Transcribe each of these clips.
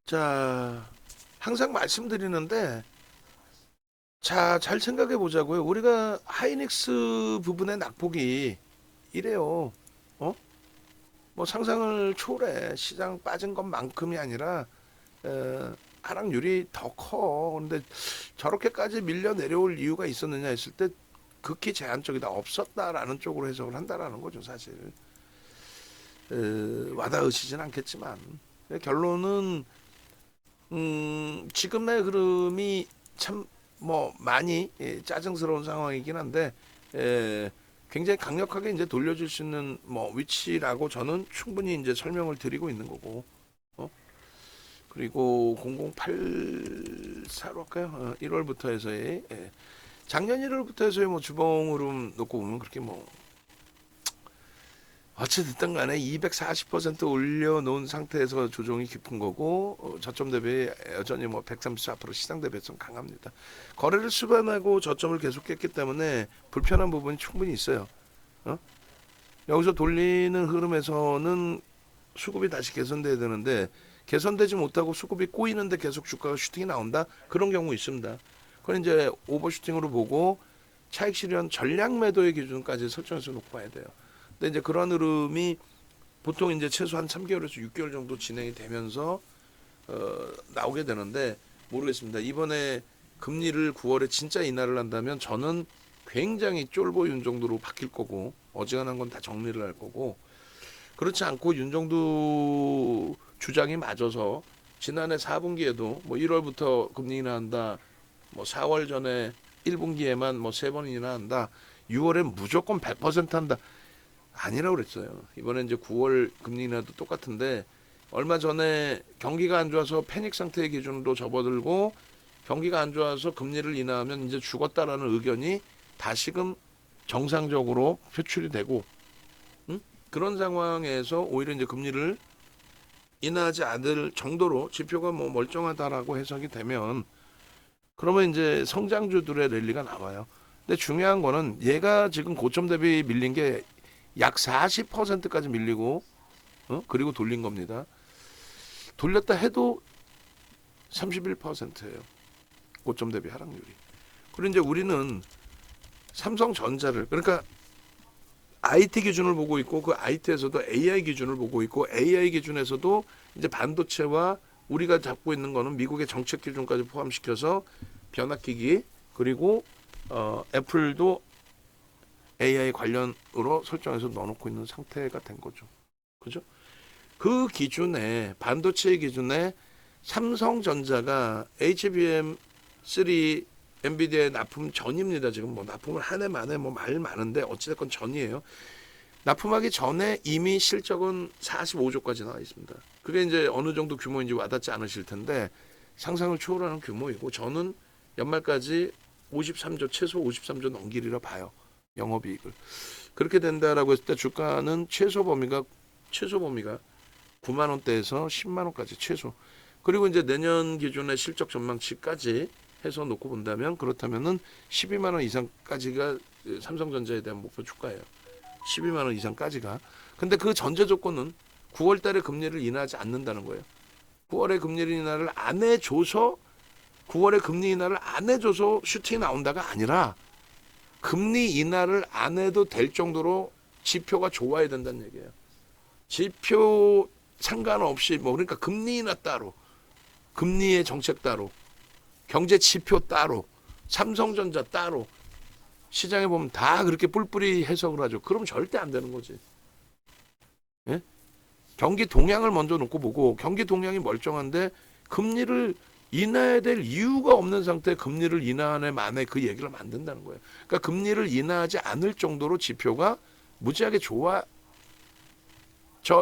자, 항상 말씀드리는데, 자, 잘 생각해 보자고요. 우리가 하이닉스 부분의 낙폭이 이래요. 어? 뭐 상상을 초월해. 시장 빠진 것만큼이 아니라, 하락률이 더 커. 근데 저렇게까지 밀려 내려올 이유가 있었느냐 했을 때, 극히 제한적이다. 없었다라는 쪽으로 해석을 한다라는 거죠, 사실. 와닿으시진 않겠지만. 결론은 지금의 흐름이 참 뭐 많이 짜증스러운 상황이긴 한데 굉장히 강력하게 이제 돌려줄 수 있는 뭐 위치라고 저는 충분히 이제 설명을 드리고 있는 거고. 그리고 0084로 할까요? 1월부터 해서의 작년 1월부터 해서의 뭐 주봉 흐름 놓고 보면 그렇게 뭐 어찌됐든 간에 240% 올려놓은 상태에서 조정이 깊은 거고 저점 대비 여전히 뭐 134% 시장 대비 좀 강합니다. 거래를 수반하고 저점을 계속했기 때문에 불편한 부분이 충분히 있어요. 여기서 돌리는 흐름에서는 수급이 다시 개선돼야 되는데 개선되지 못하고 수급이 꼬이는데 계속 주가가 슈팅이 나온다? 그런 경우 있습니다. 그건 이제 오버슈팅으로 보고 차익 실현 전략 매도의 기준까지 설정해서 놓고 봐야 돼요. 근데 이제 그런 흐름이 보통 이제 최소한 3개월에서 6개월 정도 진행이 되면서 나오게 되는데 모르겠습니다. 이번에 금리를 9월에 진짜 인하를 한다면 저는 굉장히 쫄보 윤정도로 바뀔 거고 어지간한 건 다 정리를 할 거고 그렇지 않고 윤정도 주장이 맞아서 지난해 4분기에도 뭐 1월부터 금리 인하한다. 뭐 4월 전에 1분기에만 뭐 3번 인하한다. 6월엔 무조건 100% 한다. 아니라고 그랬어요. 이번에 이제 9월 금리 인하도 똑같은데 얼마 전에 경기가 안 좋아서 패닉 상태의 기준으로 접어들고 경기가 안 좋아서 금리를 인하하면 이제 죽었다라는 의견이 다시금 정상적으로 표출이 되고 그런 상황에서 오히려 이제 금리를 인하하지 않을 정도로 지표가 뭐 멀쩡하다라고 해석이 되면 그러면 이제 성장주들의 랠리가 나와요. 근데 중요한 거는 얘가 지금 고점 대비 밀린 게 약 40%까지 밀리고 그리고 돌린 겁니다. 돌렸다 해도 31%예요. 고점 대비 하락률이. 그리고 이제 우리는 삼성전자를 그러니까 IT 기준을 보고 있고 그 IT에서도 AI 기준을 보고 있고 AI 기준에서도 이제 반도체와 우리가 잡고 있는 거는 미국의 정책 기준까지 포함시켜서 변압기기 그리고 애플도 AI 관련으로 설정해서 넣어놓고 있는 상태가 된 거죠. 그죠? 그 기준에 반도체 기준에 삼성전자가 HBM3 엔비디아의 납품 전입니다. 지금 뭐 납품을 한 해 만에 뭐 말 많은데 어찌됐건 전이에요. 납품하기 전에 이미 실적은 45조까지 나와 있습니다. 그게 이제 어느 정도 규모인지 와닿지 않으실 텐데 상상을 초월하는 규모이고 저는 연말까지 53조 최소 53조 넘기리라 봐요. 영업이익을. 그렇게 된다라고 했을 때 주가는 최소 범위가 9만 원대에서 10만 원까지 최소. 그리고 이제 내년 기준의 실적 전망치까지 해서 놓고 본다면 그렇다면은 12만 원 이상까지가 삼성전자에 대한 목표 주가예요. 12만 원 이상까지가. 근데 그 전제 조건은 9월 달에 금리를 인하하지 않는다는 거예요. 9월에 금리 인하를 안 해줘서 9월에 금리 인하를 안 해줘서 슈팅이 나온다가 아니라 금리 인하를 안 해도 될 정도로 지표가 좋아야 된다는 얘기예요. 지표 상관없이 뭐 그러니까 금리 인하 따로, 금리의 정책 따로, 경제 지표 따로, 삼성전자 따로 시장에 보면 다 그렇게 뿔뿔이 해석을 하죠. 그럼 절대 안 되는 거지. 예? 경기 동향을 먼저 놓고 보고 경기 동향이 멀쩡한데 금리를 인하해야 될 이유가 없는 상태에 금리를 인하하네 만에 그 얘기를 만든다는 거예요. 그러니까 금리를 인하하지 않을 정도로 지표가 무지하게 좋아져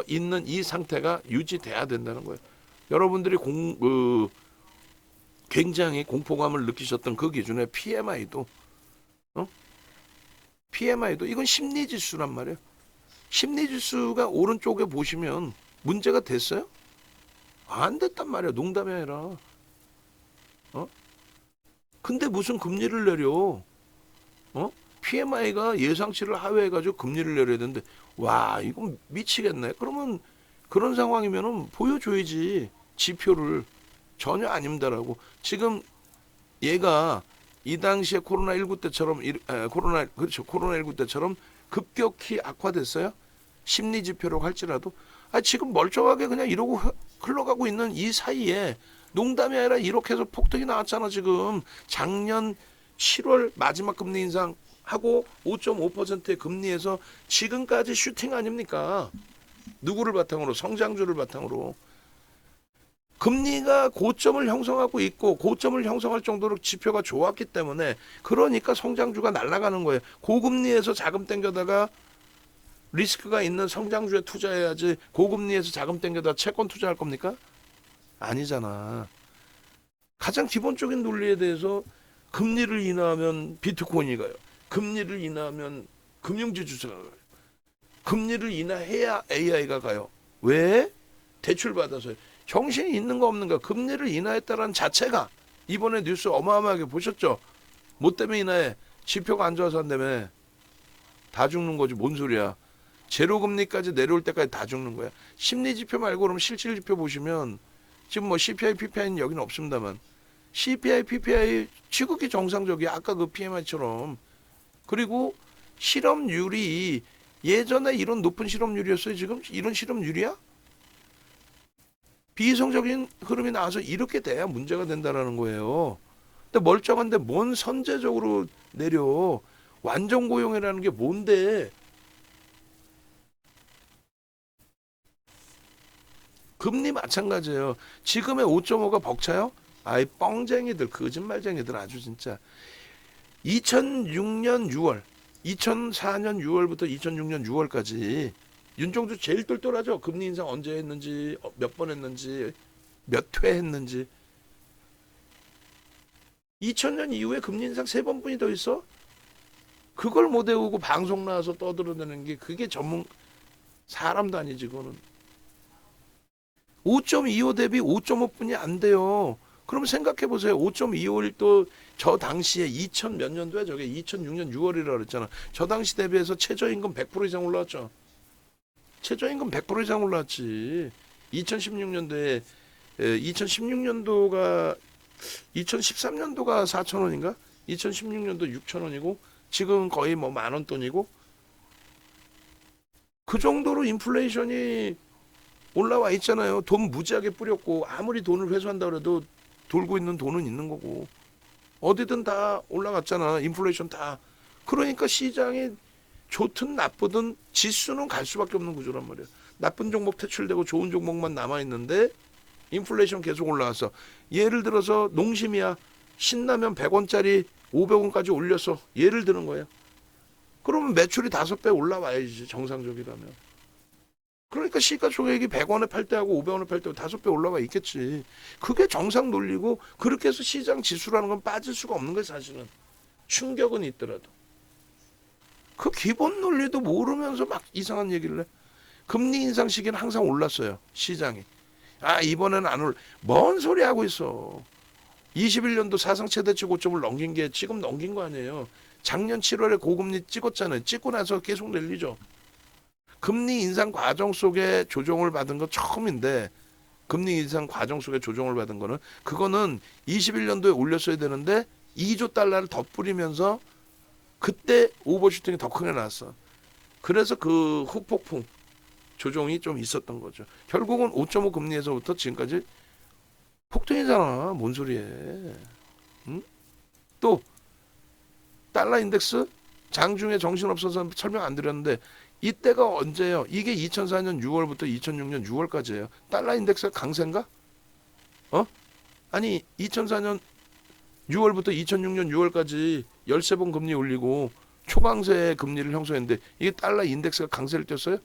있는 이 상태가 유지돼야 된다는 거예요. 여러분들이 굉장히 공포감을 느끼셨던 그 기준의 PMI도 PMI도 이건 심리지수란 말이에요. 심리지수가 오른쪽에 보시면 문제가 됐어요? 안 됐단 말이야. 농담이 아니라. 근데 무슨 금리를 내려? PMI가 예상치를 하회해가지고 금리를 내려야 되는데, 와, 이건 미치겠네. 그러면 그런 상황이면은 보여줘야지. 지표를. 전혀 아닙니다라고. 지금 얘가 이 당시에 코로나19 때처럼 코로나19 때처럼 급격히 악화됐어요. 심리 지표로 할지라도 지금 멀쩡하게 그냥 이러고 흘러가고 있는 이 사이에 농담이 아니라 이렇게 해서 폭등이 나왔잖아. 지금 작년 7월 마지막 금리 인상하고 5.5%의 금리에서 지금까지 슈팅 아닙니까? 누구를 바탕으로? 성장주를 바탕으로. 금리가 고점을 형성하고 있고 고점을 형성할 정도로 지표가 좋았기 때문에 그러니까 성장주가 날아가는 거예요. 고금리에서 자금 땡겨다가 리스크가 있는 성장주에 투자해야지 고금리에서 자금 땡겨다 채권 투자할 겁니까? 아니잖아. 가장 기본적인 논리에 대해서 금리를 인하하면 비트코인이 가요. 금리를 인하하면 금융지주사가 가요. 금리를 인하해야 AI가 가요. 왜? 대출받아서요. 정신이 있는 거 없는가? 금리를 인하했다는 자체가 이번에 뉴스 어마어마하게 보셨죠? 뭐 때문에 인하해? 지표가 안 좋아서 한다며. 다 죽는 거지. 뭔 소리야. 제로금리까지 내려올 때까지 다 죽는 거야. 심리지표 말고 그럼 실질지표 보시면 지금 뭐 CPI, PPI는 여기는 없습니다만 CPI, PPI 지극히 정상적이야. 아까 그 PMI처럼. 그리고 실업률이 예전에 이런 높은 실업률이었어요. 지금 이런 실업률이야? 비이성적인 흐름이 나와서 이렇게 돼야 문제가 된다라는 거예요. 근데 멀쩡한데 뭔 선제적으로 내려. 완전 고용이라는 게 뭔데. 금리 마찬가지예요. 지금의 5.5가 벅차요? 아이 뻥쟁이들, 거짓말쟁이들 아주 진짜. 2006년 6월, 2004년 6월부터 2006년 6월까지 윤종주 제일 똘똘하죠. 금리 인상 언제 했는지, 몇 번 했는지, 몇 회 했는지. 2000년 이후에 금리 인상 3번뿐이 더 있어? 그걸 못 외우고 방송 나와서 떠들어대는 게 그게 전문 사람도 아니지 그거는. 5.25 대비 5.5뿐이 안 돼요. 그럼 생각해 보세요. 5.25일 저 당시에 2000 몇 년도야 저게 2006년 6월이라 그랬잖아. 저 당시 대비해서 최저임금 100% 이상 올라왔죠. 최저임금 100% 이상 올라왔지. 2016년도에 2016년도가 2013년도가 4,000원인가? 2016년도 6,000원이고 지금 거의 뭐 10,000원 돈이고 그 정도로 인플레이션이 올라와 있잖아요. 돈 무지하게 뿌렸고 아무리 돈을 회수한다 그래도 돌고 있는 돈은 있는 거고 어디든 다 올라갔잖아. 인플레이션 다. 그러니까 시장이 좋든 나쁘든 지수는 갈 수밖에 없는 구조란 말이야. 나쁜 종목 퇴출되고 좋은 종목만 남아있는데 인플레이션 계속 올라왔어. 예를 들어서 농심이야. 신라면 100원짜리 500원까지 올렸어. 예를 드는 거예요. 그러면 매출이 5배 올라와야지 정상적이라면. 그러니까 시가총액이 100원에 팔 때하고 500원에 팔 때하고 5배 올라와 있겠지. 그게 정상 논리고 그렇게 해서 시장 지수라는 건 빠질 수가 없는 거예요 사실은. 충격은 있더라도. 그 기본 논리도 모르면서 막 이상한 얘기를 해. 금리 인상 시기는 항상 올랐어요 시장이. 이번에는 안 올. 뭔 소리 하고 있어. 21년도 사상 최대치 고점을 넘긴 게 지금 넘긴 거 아니에요. 작년 7월에 고금리 찍었잖아요. 찍고 나서 계속 내리죠. 금리 인상 과정 속에 조정을 받은 거 처음인데 금리 인상 과정 속에 조정을 받은 거는 그거는 21년도에 올렸어야 되는데 2조 달러를 더 뿌리면서 그때 오버슈팅이 더 크게 나왔어. 그래서 그 후폭풍 조정이 좀 있었던 거죠. 결국은 5.5 금리에서부터 지금까지 폭등이잖아. 뭔 소리해. 응? 또 달러 인덱스 장중에 정신없어서 설명 안 드렸는데 이때가 언제예요? 이게 2004년 6월부터 2006년 6월까지예요. 달러 인덱스가 강세인가? 아니 2004년 6월부터 2006년 6월까지 13번 금리 올리고 초강세 금리를 형성했는데 이게 달러 인덱스가 강세를 띄었어요?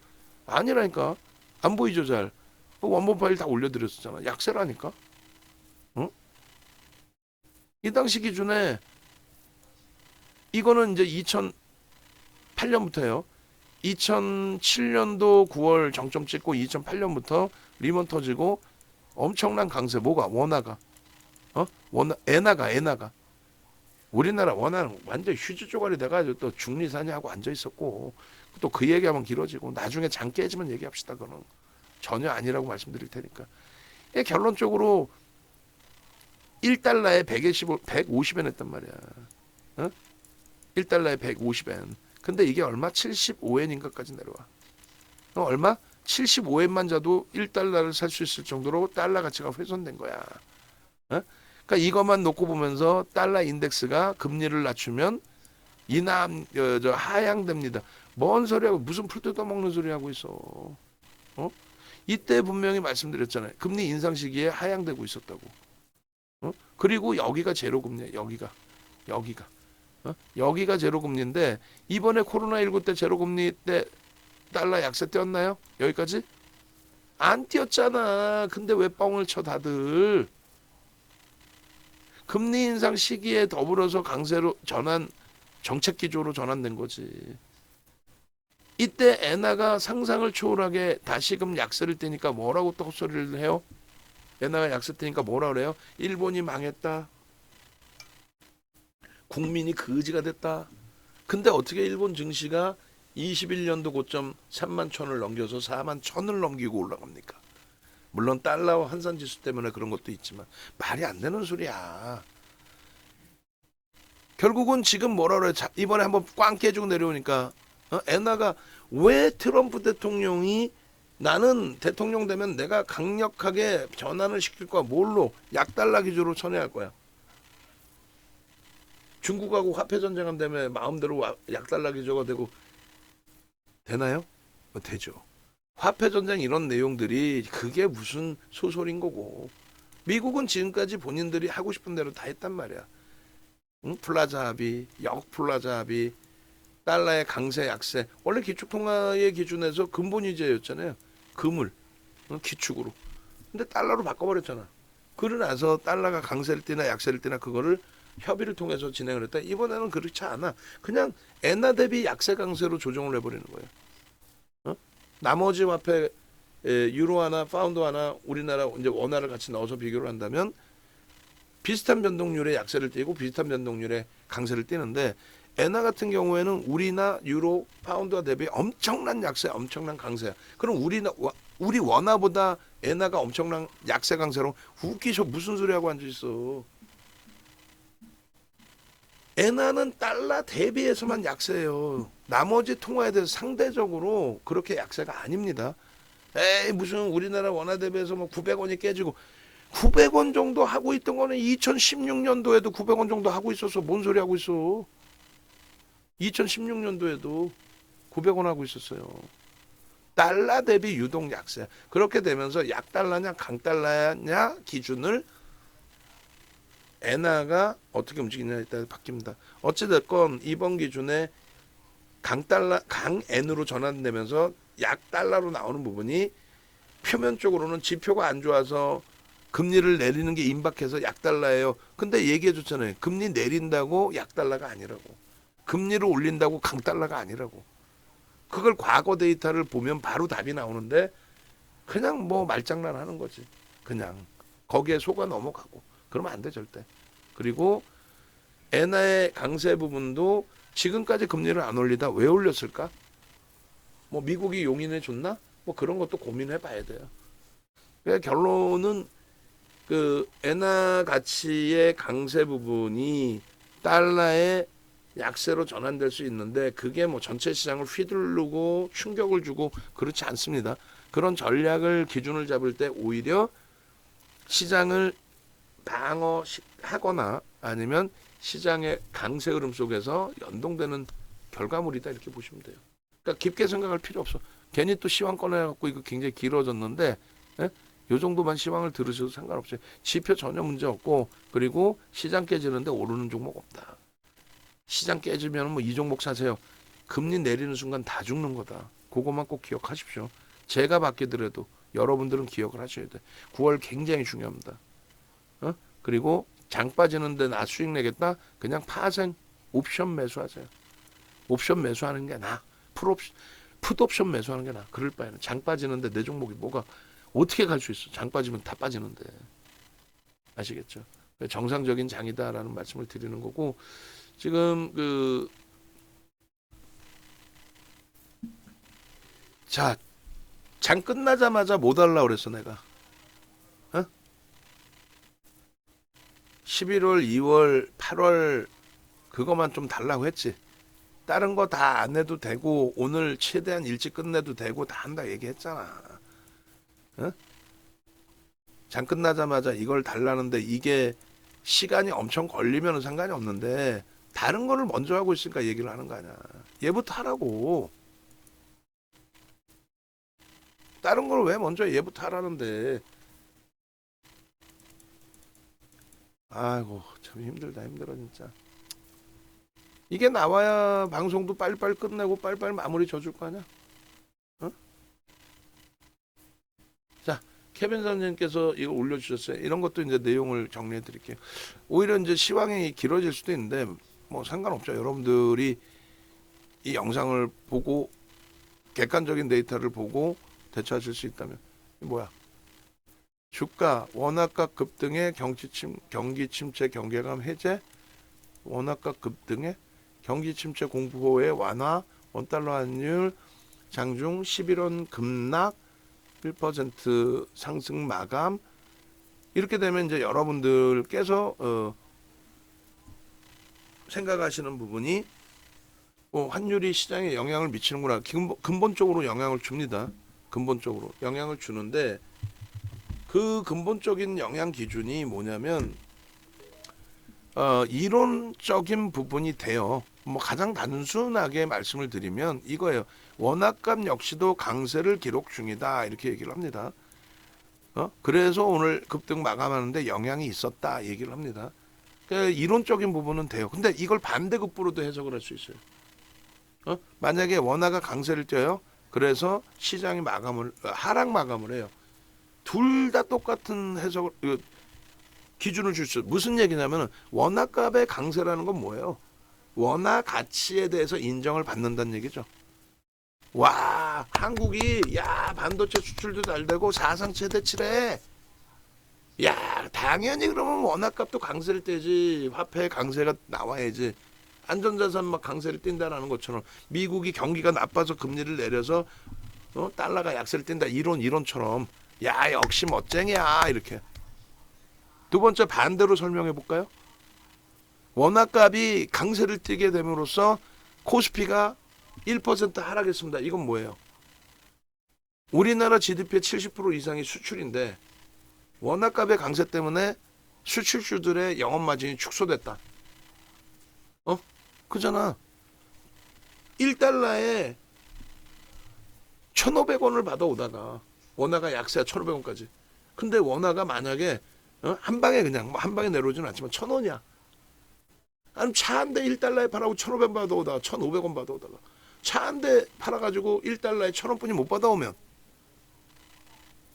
아니라니까. 안 보이죠 잘. 원본 파일 다 올려드렸었잖아. 약세라니까. 이 당시 기준에 이거는 이제 2008년부터예요. 2007년도 9월 정점 찍고 2008년부터 리먼 터지고 엄청난 강세. 뭐가? 원화가. 엔화가. 우리나라 원화는 완전 휴지 조각이 돼가지고 또 중리사냐하고 앉아 있었고 또 그 얘기하면 길어지고 나중에 장 깨지면 얘기합시다. 그거는 전혀 아니라고 말씀드릴 테니까. 결론적으로 1달러에 150엔 했단 말이야. 어? 1달러에 150엔. 근데 이게 얼마? 75엔인가까지 내려와. 얼마? 75엔만 자도 1달러를 살 수 있을 정도로 달러 가치가 훼손된 거야. 그러니까 이것만 놓고 보면서 달러 인덱스가 금리를 낮추면 하향됩니다. 뭔 소리하고 무슨 풀 뜯어먹는 소리 하고 있어. 이때 분명히 말씀드렸잖아요. 금리 인상 시기에 하향되고 있었다고. 그리고 여기가 제로금리야. 여기가 제로금리인데 이번에 코로나19 때 제로금리 때 달러 약세 띄었나요? 여기까지? 안 띄었잖아. 근데 왜 뻥을 쳐 다들. 금리 인상 시기에 더불어서 강세로 정책 기조로 전환된 거지. 이때 엔화가 상상을 초월하게 다시금 약세를 띄니까 뭐라고 또 헛소리를 해요? 엔화가 약세 띄니까 뭐라 그래요? 일본이 망했다. 국민이 거지가 됐다. 근데 어떻게 일본 증시가 21년도 고점 3만 천을 넘겨서 4만 천을 넘기고 올라갑니까? 물론 달러와 환산지수 때문에 그런 것도 있지만 말이 안 되는 소리야. 결국은 지금 뭐라 그래? 이번에 한번 꽝 깨지고 내려오니까 엔화가 왜 트럼프 대통령이 나는 대통령 되면 내가 강력하게 전환을 시킬 거야. 뭘로? 약달러 기조로 선회할 거야. 중국하고 화폐 전쟁한 다음에 마음대로 약달러 기조가 되고 되나요? 되죠. 화폐 전쟁 이런 내용들이 그게 무슨 소설인 거고. 미국은 지금까지 본인들이 하고 싶은 대로 다 했단 말이야. 응? 플라자 합의, 역플라자 합의, 달러의 강세 약세. 원래 기축통화의 기준에서 근본위제였잖아요. 금을 기축으로. 근데 달러로 바꿔버렸잖아. 그러고 나서 달러가 강세를 띠나 약세를 띠나 그거를 협의를 통해서 진행을 했다. 이번에는 그렇지 않아. 그냥 엔화 대비 약세 강세로 조정을 해버리는 거예요. 나머지 화폐 유로 하나 파운드 하나 우리나라 이제 원화를 같이 넣어서 비교를 한다면 비슷한 변동률의 약세를 띠고 비슷한 변동률의 강세를 띠는데 엔화 같은 경우에는 우리나 유로 파운드와 대비 엄청난 약세 엄청난 강세야. 그럼 우리 원화보다 엔화가 엄청난 약세 강세로 웃기셔. 무슨 소리 하고 앉아 있어. 엔화는 달러 대비해서만 약세예요. 나머지 통화에 대해서 상대적으로 그렇게 약세가 아닙니다. 에이 무슨 우리나라 원화 대비해서 뭐 900원이 깨지고 900원 정도 하고 있던 거는 2016년도에도 900원 정도 하고 있어서 뭔 소리 하고 있어. 2016년도에도 900원 하고 있었어요. 달러 대비 유동 약세. 그렇게 되면서 약달러냐 강달러냐 기준을 엔화가 어떻게 움직이냐에 따라 바뀝니다. 어찌됐건 이번 기준에 강엔으로 전환되면서 약달러로 나오는 부분이 표면적으로는 지표가 안 좋아서 금리를 내리는 게 임박해서 약달러예요. 근데 얘기해 줬잖아요. 금리 내린다고 약달러가 아니라고. 금리를 올린다고 강달러가 아니라고. 그걸 과거 데이터를 보면 바로 답이 나오는데 그냥 뭐 말장난 하는 거지. 그냥 거기에 속아 넘어가고. 그러면 안 돼 절대. 그리고 엔화의 강세 부분도 지금까지 금리를 안 올리다 왜 올렸을까? 뭐 미국이 용인해 줬나? 뭐 그런 것도 고민해 봐야 돼요. 그러니까 결론은 그 엔화 가치의 강세 부분이 달러의 약세로 전환될 수 있는데 그게 뭐 전체 시장을 휘두르고 충격을 주고 그렇지 않습니다. 그런 전략을 기준을 잡을 때 오히려 시장을 방어하거나 아니면 시장의 강세 흐름 속에서 연동되는 결과물이다 이렇게 보시면 돼요. 그러니까 깊게 생각할 필요 없어. 괜히 또 시황 꺼내갖고 이거 굉장히 길어졌는데 요 정도만 시황을 들으셔도 상관없어요. 지표 전혀 문제 없고 그리고 시장 깨지는데 오르는 종목 없다. 시장 깨지면 뭐 이 종목 사세요. 금리 내리는 순간 다 죽는 거다. 그것만 꼭 기억하십시오. 제가 바뀌더라도 여러분들은 기억을 하셔야 돼. 9월 굉장히 중요합니다. 그리고 장 빠지는데 나 수익 내겠다? 그냥 파생 옵션 매수하세요. 옵션 매수하는 게 나아. 풋옵션 매수하는 게 나아. 그럴 바에는 장 빠지는데 내 종목이 뭐가 어떻게 갈 수 있어. 장 빠지면 다 빠지는데. 아시겠죠? 정상적인 장이다라는 말씀을 드리는 거고 지금 장 끝나자마자 못 하려고 그랬어 내가. 11월, 2월, 8월 그거만 좀 달라고 했지. 다른 거 다 안 해도 되고 오늘 최대한 일찍 끝내도 되고 다 한다 얘기했잖아. 어? 장 끝나자마자 이걸 달라는데 이게 시간이 엄청 걸리면 상관이 없는데 다른 거를 먼저 하고 있으니까 얘기를 하는 거 아니야. 얘부터 하라고. 다른 걸 왜 먼저 얘부터 하라는데. 아이고 참 힘들다 힘들어 진짜. 이게 나와야 방송도 빨리빨리 끝내고 빨리빨리 마무리 져줄 거 아니야. 어? 자 케빈 선생님께서 이거 올려주셨어요. 이런 것도 이제 내용을 정리해 드릴게요. 오히려 이제 시황이 길어질 수도 있는데 뭐 상관없죠. 여러분들이 이 영상을 보고 객관적인 데이터를 보고 대처하실 수 있다면. 뭐야? 주가 원화가 급등의 경기 침체 경계감 해제, 원화가 급등의 경기 침체 공포의 완화, 원달러 환율 장중 11원 급락 1% 상승 마감. 이렇게 되면 이제 여러분들께서 생각하시는 부분이 환율이 시장에 영향을 미치는구나. 근본적으로 영향을 줍니다. 근본적으로 영향을 주는데 그 근본적인 영향 기준이 뭐냐면 이론적인 부분이 돼요. 뭐 가장 단순하게 말씀을 드리면 이거예요. 원화값 역시도 강세를 기록 중이다 이렇게 얘기를 합니다. 그래서 오늘 급등 마감하는데 영향이 있었다 얘기를 합니다. 그러니까 이론적인 부분은 돼요. 근데 이걸 반대급부로도 해석을 할 수 있어요. 만약에 원화가 강세를 띄어요. 그래서 시장이 하락 마감을 해요. 둘 다 똑같은 해석을 기준을 줄 수 있어요. 무슨 얘기냐면 원화값의 강세라는 건 뭐예요? 원화 가치에 대해서 인정을 받는다는 얘기죠. 와 한국이 야 반도체 수출도 잘 되고 사상 최대치래. 야 당연히 그러면 원화값도 강세를 떼지. 화폐 강세가 나와야지. 안전자산 막 강세를 띈다라는 것처럼 미국이 경기가 나빠서 금리를 내려서 달러가 약세를 띈다 이론처럼 야 역시 멋쟁이야 이렇게. 두 번째 반대로 설명해 볼까요? 원화값이 강세를 띠게 됨으로써 코스피가 1% 하락했습니다. 이건 뭐예요? 우리나라 GDP의 70% 이상이 수출인데 원화값의 강세 때문에 수출주들의 영업 마진이 축소됐다. 그잖아. 1달러에 1,500원을 받아오다가 원화가 약세야 1,500원까지. 근데 원화가 만약에 한 방에 그냥 한 방에 내려오지는 않지만 1,000원이야. 아니면 차 한 대 1달러에 팔아고 1,500원 받아오다가 1,500원 받아오다가 차 한 대 팔아가지고 1달러에 1,000원뿐이 못 받아오면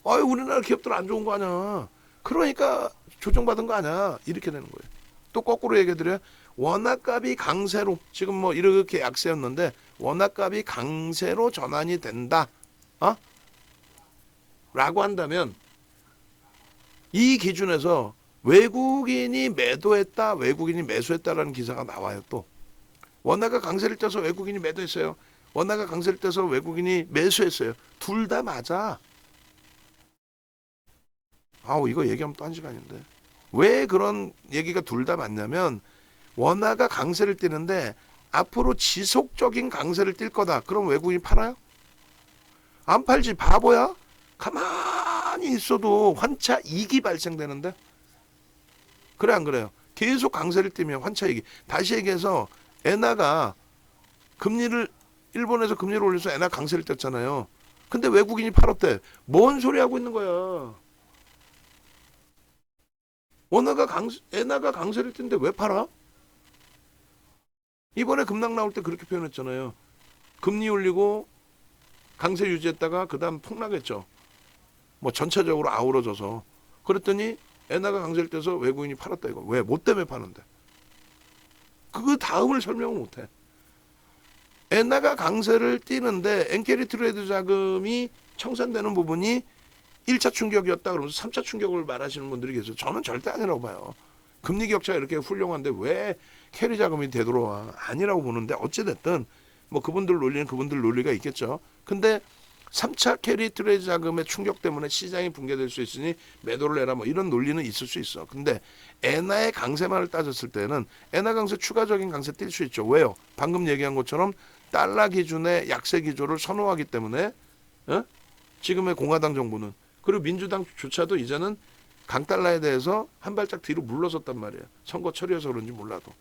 우리나라 기업들 안 좋은 거 아니야. 그러니까 조정받은 거 아니야. 이렇게 되는 거예요. 또 거꾸로 얘기해드려요. 원화값이 강세로 지금 뭐 이렇게 약세였는데 원화값이 강세로 전환이 된다. 라고 한다면 이 기준에서 외국인이 매도했다, 외국인이 매수했다라는 기사가 나와요. 또 원화가 강세를 떼서 외국인이 매도했어요. 원화가 강세를 떼서 외국인이 매수했어요. 둘 다 맞아. 이거 얘기하면 또 한 시간인데 왜 그런 얘기가 둘 다 맞냐면 원화가 강세를 띠는데 앞으로 지속적인 강세를 띨 거다. 그럼 외국인이 팔아요? 안 팔지. 바보야? 가만히 있어도 환차 이익이 발생되는데 그래 안 그래요? 계속 강세를 띠면 환차 이익이. 다시 얘기해서 엔화가 일본에서 금리를 올려서 엔화 강세를 뗐잖아요. 근데 외국인이 팔았대. 뭔 소리 하고 있는 거야? 엔화가 강세를 띈데 왜 팔아? 이번에 급락 나올 때 그렇게 표현했잖아요. 금리 올리고 강세 유지했다가 그 다음 폭락했죠. 뭐 전체적으로 아우러져서. 그랬더니 엔화가 강세를 떼서 외국인이 팔았다 이거. 왜? 뭐 때문에 파는데? 그 다음을 설명을 못해. 엔화가 강세를 띠는데 엔캐리 트레이드 자금이 청산되는 부분이 1차 충격이었다 그러면서 3차 충격을 말하시는 분들이 계세요. 저는 절대 아니라고 봐요. 금리 격차가 이렇게 훌륭한데 왜 캐리 자금이 되돌아와? 아니라고 보는데 어찌됐든 뭐 그분들 논리는 그분들 논리가 있겠죠. 근데 3차 캐리 트레이드 자금의 충격 때문에 시장이 붕괴될 수 있으니 매도를 해라 뭐 이런 논리는 있을 수 있어. 근데 엔화의 강세만을 따졌을 때는 엔화 강세 추가적인 강세 뛸 수 있죠. 왜요? 방금 얘기한 것처럼 달러 기준의 약세 기조를 선호하기 때문에 지금의 공화당 정부는 그리고 민주당조차도 이제는 강달러에 대해서 한 발짝 뒤로 물러섰단 말이에요. 선거 처리여서 그런지 몰라도.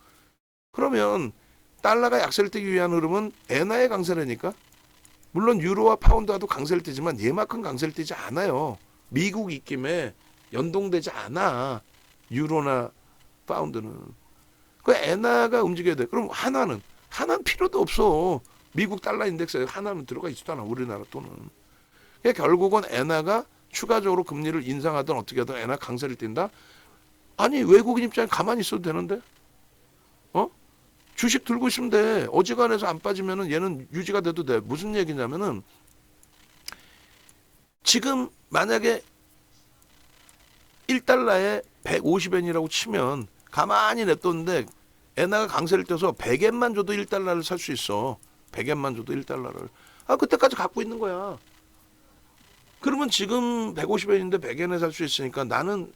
그러면 달러가 약세를 띠기 위한 흐름은 엔화의 강세라니까. 물론 유로와 파운드와도 강세를 띠지만 얘만큼 강세를 띠지 않아요. 미국 입김에 연동되지 않아. 유로나 파운드는. 그 엔화가 움직여야 돼. 그럼 하나는 필요도 없어. 미국 달러 인덱스에 하나는 들어가 있지도 않아. 우리나라 돈은. 그러니까 결국은 엔화가 추가적으로 금리를 인상하든 어떻게 하든 엔화 강세를 띈다. 아니 외국인 입장에 가만히 있어도 되는데. 주식 들고 있으면 돼. 어지간해서 안 빠지면은 얘는 유지가 돼도 돼. 무슨 얘기냐면은 지금 만약에 1달러에 150엔이라고 치면 가만히 냅뒀는데 엔화가 강세를 떼서 100엔만 줘도 1달러를 살 수 있어. 100엔만 줘도 1달러를. 그때까지 갖고 있는 거야. 그러면 지금 150엔인데 100엔에 살 수 있으니까 나는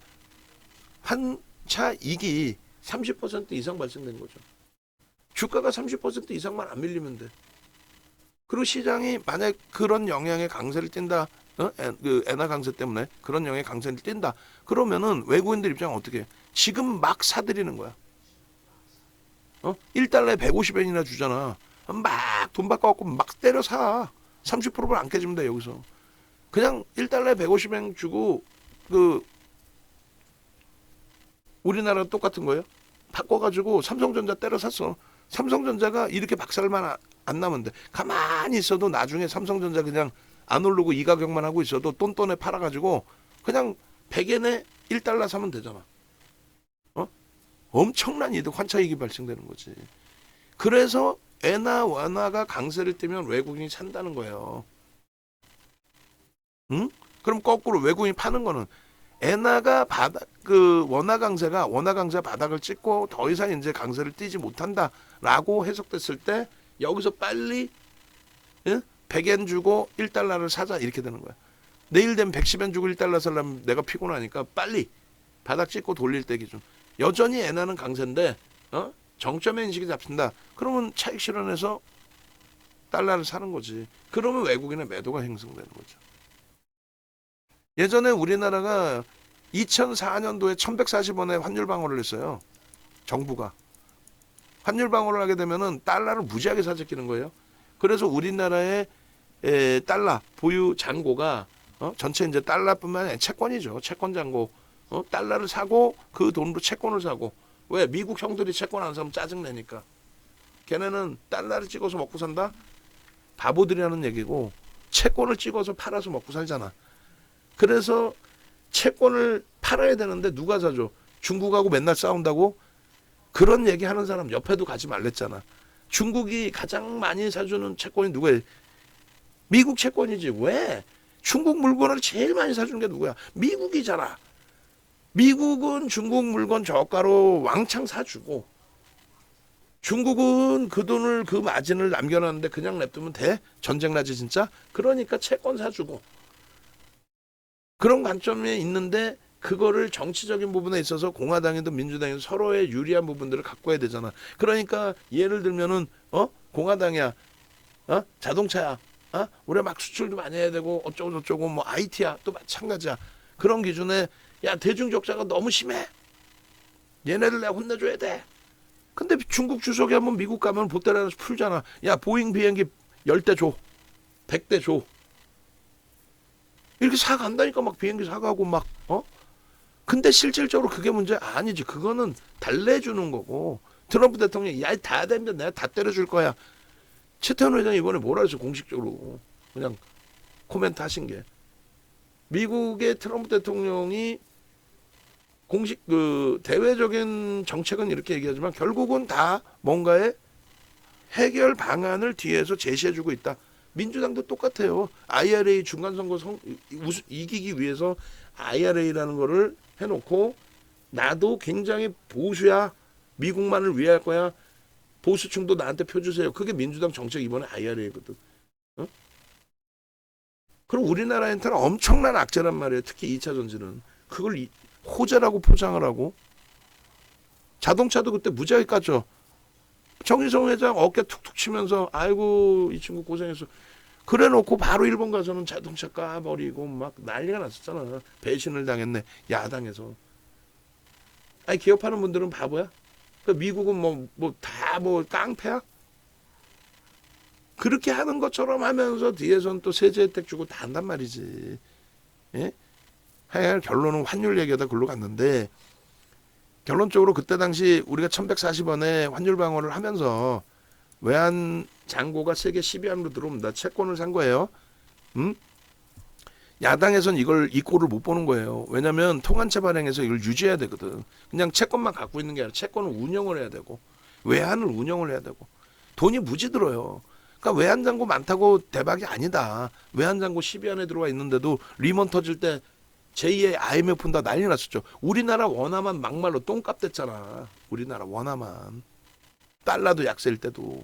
환차 이익이 30% 이상 발생되는 거죠. 주가가 30% 이상만 안 밀리면 돼. 그리고 시장이 만약 그런 영향의 강세를 띈다, 그 엔화 강세 때문에 그런 영향의 강세를 띈다. 그러면은 외국인들 입장은 어떻게 해? 지금 막 사들이는 거야. 1달러에 150엔이나 주잖아. 막 돈 바꿔갖고 막 때려 사. 30%를 안 깨지면 돼 여기서. 그냥 1달러에 150엔 주고 그 우리나라 똑같은 거예요. 바꿔가지고 삼성전자 때려 샀어. 삼성전자가 이렇게 박살만 안 나면 돼. 가만히 있어도 나중에 삼성전자 그냥 안 오르고 이 가격만 하고 있어도 똔똔에 팔아가지고 그냥 100엔에 1달러 사면 되잖아. 엄청난 이득 환차익이 발생되는 거지. 그래서 엔화 원화가 강세를 띠면 외국인이 산다는 거예요. 응? 그럼 거꾸로 외국인이 파는 거는 엔화가 원화 강세 바닥을 찍고 더 이상 이제 강세를 띠지 못한다라고 해석됐을 때 여기서 빨리 100엔 주고 1달러를 사자 이렇게 되는 거야. 내일 되면 110엔 주고 1달러 살려면 내가 피곤하니까 빨리 바닥 찍고 돌릴 때 기준. 여전히 엔화는 강세인데 정점의 인식이 잡힌다. 그러면 차익 실현해서 달러를 사는 거지. 그러면 외국인의 매도가 형성되는 거죠. 예전에 우리나라가 2004년도에 1140원에 환율 방어를 했어요. 정부가. 환율 방어를 하게 되면은 달러를 무지하게 사재끼는 거예요. 그래서 우리나라의 달러 보유 잔고가 전체 이제 달러뿐만 아니라 채권이죠. 채권 잔고. 달러를 사고 그 돈으로 채권을 사고. 왜? 미국 형들이 채권 안 사면 짜증내니까. 걔네는 달러를 찍어서 먹고 산다? 바보들이라는 얘기고 채권을 찍어서 팔아서 먹고 살잖아. 그래서 채권을 팔아야 되는데 누가 사줘? 중국하고 맨날 싸운다고? 그런 얘기하는 사람 옆에도 가지 말랬잖아. 중국이 가장 많이 사주는 채권이 누구예요? 미국 채권이지. 왜? 중국 물건을 제일 많이 사주는 게 누구야? 미국이잖아. 미국은 중국 물건 저가로 왕창 사주고 중국은 그 돈을 그 마진을 남겨놨는데 그냥 냅두면 돼? 전쟁 나지 진짜? 그러니까 채권 사주고 그런 관점이 있는데 그거를 정치적인 부분에 있어서 공화당이든 민주당이든 서로의 유리한 부분들을 갖고 해야 되잖아. 그러니까 예를 들면은 공화당이야, 자동차야, 우리 막 수출도 많이 해야 되고 어쩌고 저쩌고 뭐 IT야 또 마찬가지야. 그런 기준에 야 대중적자가 너무 심해. 얘네들 내가 혼내줘야 돼. 근데 중국 주석이 한번 미국 가면 보따리 하나씩 풀잖아. 야 보잉 비행기 10대 줘, 100대 줘. 이렇게 사간다니까 막 비행기 사가고 막 근데 실질적으로 그게 문제 아니지. 그거는 달래주는 거고. 트럼프 대통령이 야 다 되면 내가 다 때려줄 거야. 최태원 회장이 이번에 뭐라 했어 공식적으로 그냥 코멘트 하신 게 미국의 트럼프 대통령이 공식 그 대외적인 정책은 이렇게 얘기하지만 결국은 다 뭔가의 해결 방안을 뒤에서 제시해주고 있다. 민주당도 똑같아요. IRA 중간선거 이기기 위해서 IRA라는 거를 해놓고 나도 굉장히 보수야. 미국만을 위해 할 거야. 보수층도 나한테 표 주세요. 그게 민주당 정책 이번에 IRA거든. 그럼 우리나라한테는 엄청난 악재란 말이에요. 특히 2차 전지는. 그걸 호재라고 포장을 하고. 자동차도 그때 무지하게 깠죠. 정의성 회장 어깨 툭툭 치면서 아이고 이 친구 고생했어. 그래 놓고 바로 일본 가서는 자동차 까버리고 막 난리가 났었잖아. 배신을 당했네. 야당에서. 아니 기업하는 분들은 바보야? 그러니까 미국은 다 깡패야? 그렇게 하는 것처럼 하면서 뒤에서는 또 세제 혜택 주고 다 한단 말이지. 예? 하여간 결론은 환율 얘기하다 글로 갔는데 결론적으로 그때 당시 우리가 1140원에 환율 방어를 하면서 외환 잔고가 세계 10위 안으로 들어옵니다. 채권을 산 거예요. 야당에선 이 꼴을 못 보는 거예요. 왜냐하면 통한채 발행해서 이걸 유지해야 되거든. 그냥 채권만 갖고 있는 게 아니라 채권을 운영을 해야 되고 외환을 운영을 해야 되고 돈이 무지 들어요. 그러니까 외환 잔고 많다고 대박이 아니다. 외환 잔고 10위 안에 들어와 있는데도 리먼 터질 때 제2의 IMF 푼다 난리 났었죠. 우리나라 원화만 막말로 똥값 됐잖아. 우리나라 원화만. 달러도 약세일 때도.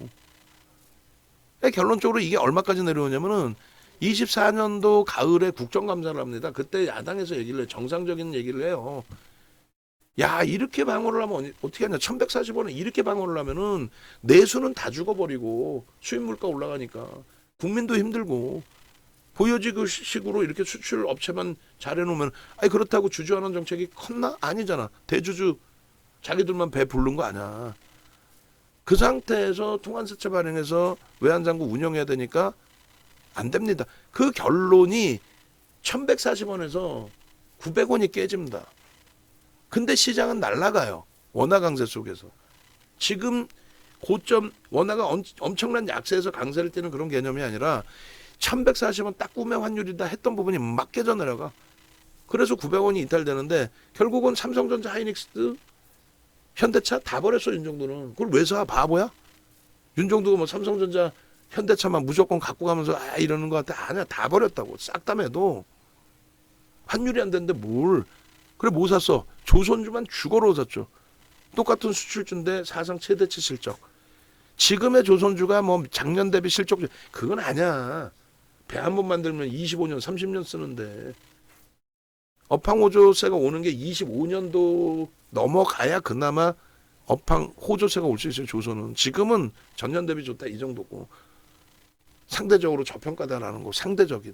결론적으로 이게 얼마까지 내려오냐면은 24년도 가을에 국정감사를 합니다. 그때 야당에서 얘기를 해요. 정상적인 얘기를 해요. 야 이렇게 방어를 하면 어떻게 하냐. 1140원에 이렇게 방어를 하면은 내수는 다 죽어버리고 수입 물가 올라가니까 국민도 힘들고 보여지식으로 이렇게 수출 업체만 잘해놓으면 아니 그렇다고 주주환원 정책이 컸나? 아니잖아. 대주주 자기들만 배 부른 거 아니야. 그 상태에서 통한세채 발행해서 외환장고 운영해야 되니까 안 됩니다. 그 결론이 1140원에서 900원이 깨집니다. 근데 시장은 날아가요. 원화 강세 속에서. 지금 고점 원화가 엄청난 약세에서 강세를 띠는 그런 개념이 아니라 1140원 딱 꿈의 환율이다 했던 부분이 막 깨져 내려가. 그래서 900원이 이탈되는데 결국은 삼성전자, 하이닉스, 현대차 다 버렸어. 윤정도는. 그걸 왜 사? 바보야? 윤정도가 뭐 삼성전자, 현대차만 무조건 갖고 가면서 이러는 것 같아. 아니야. 다 버렸다고. 싹 다 매도. 환율이 안 되는데 뭘. 그래 뭐 샀어? 조선주만 죽어로 샀죠. 똑같은 수출주인데 사상 최대치 실적. 지금의 조선주가 뭐 작년 대비 실적 그건 아니야. 배 한 번 만들면 25년, 30년 쓰는데 업황호조세가 오는 게 25년도 넘어가야 그나마 업황호조세가 올 수 있어요. 조선은. 지금은 전년 대비 좋다 이 정도고 상대적으로 저평가다라는 거. 상대적인.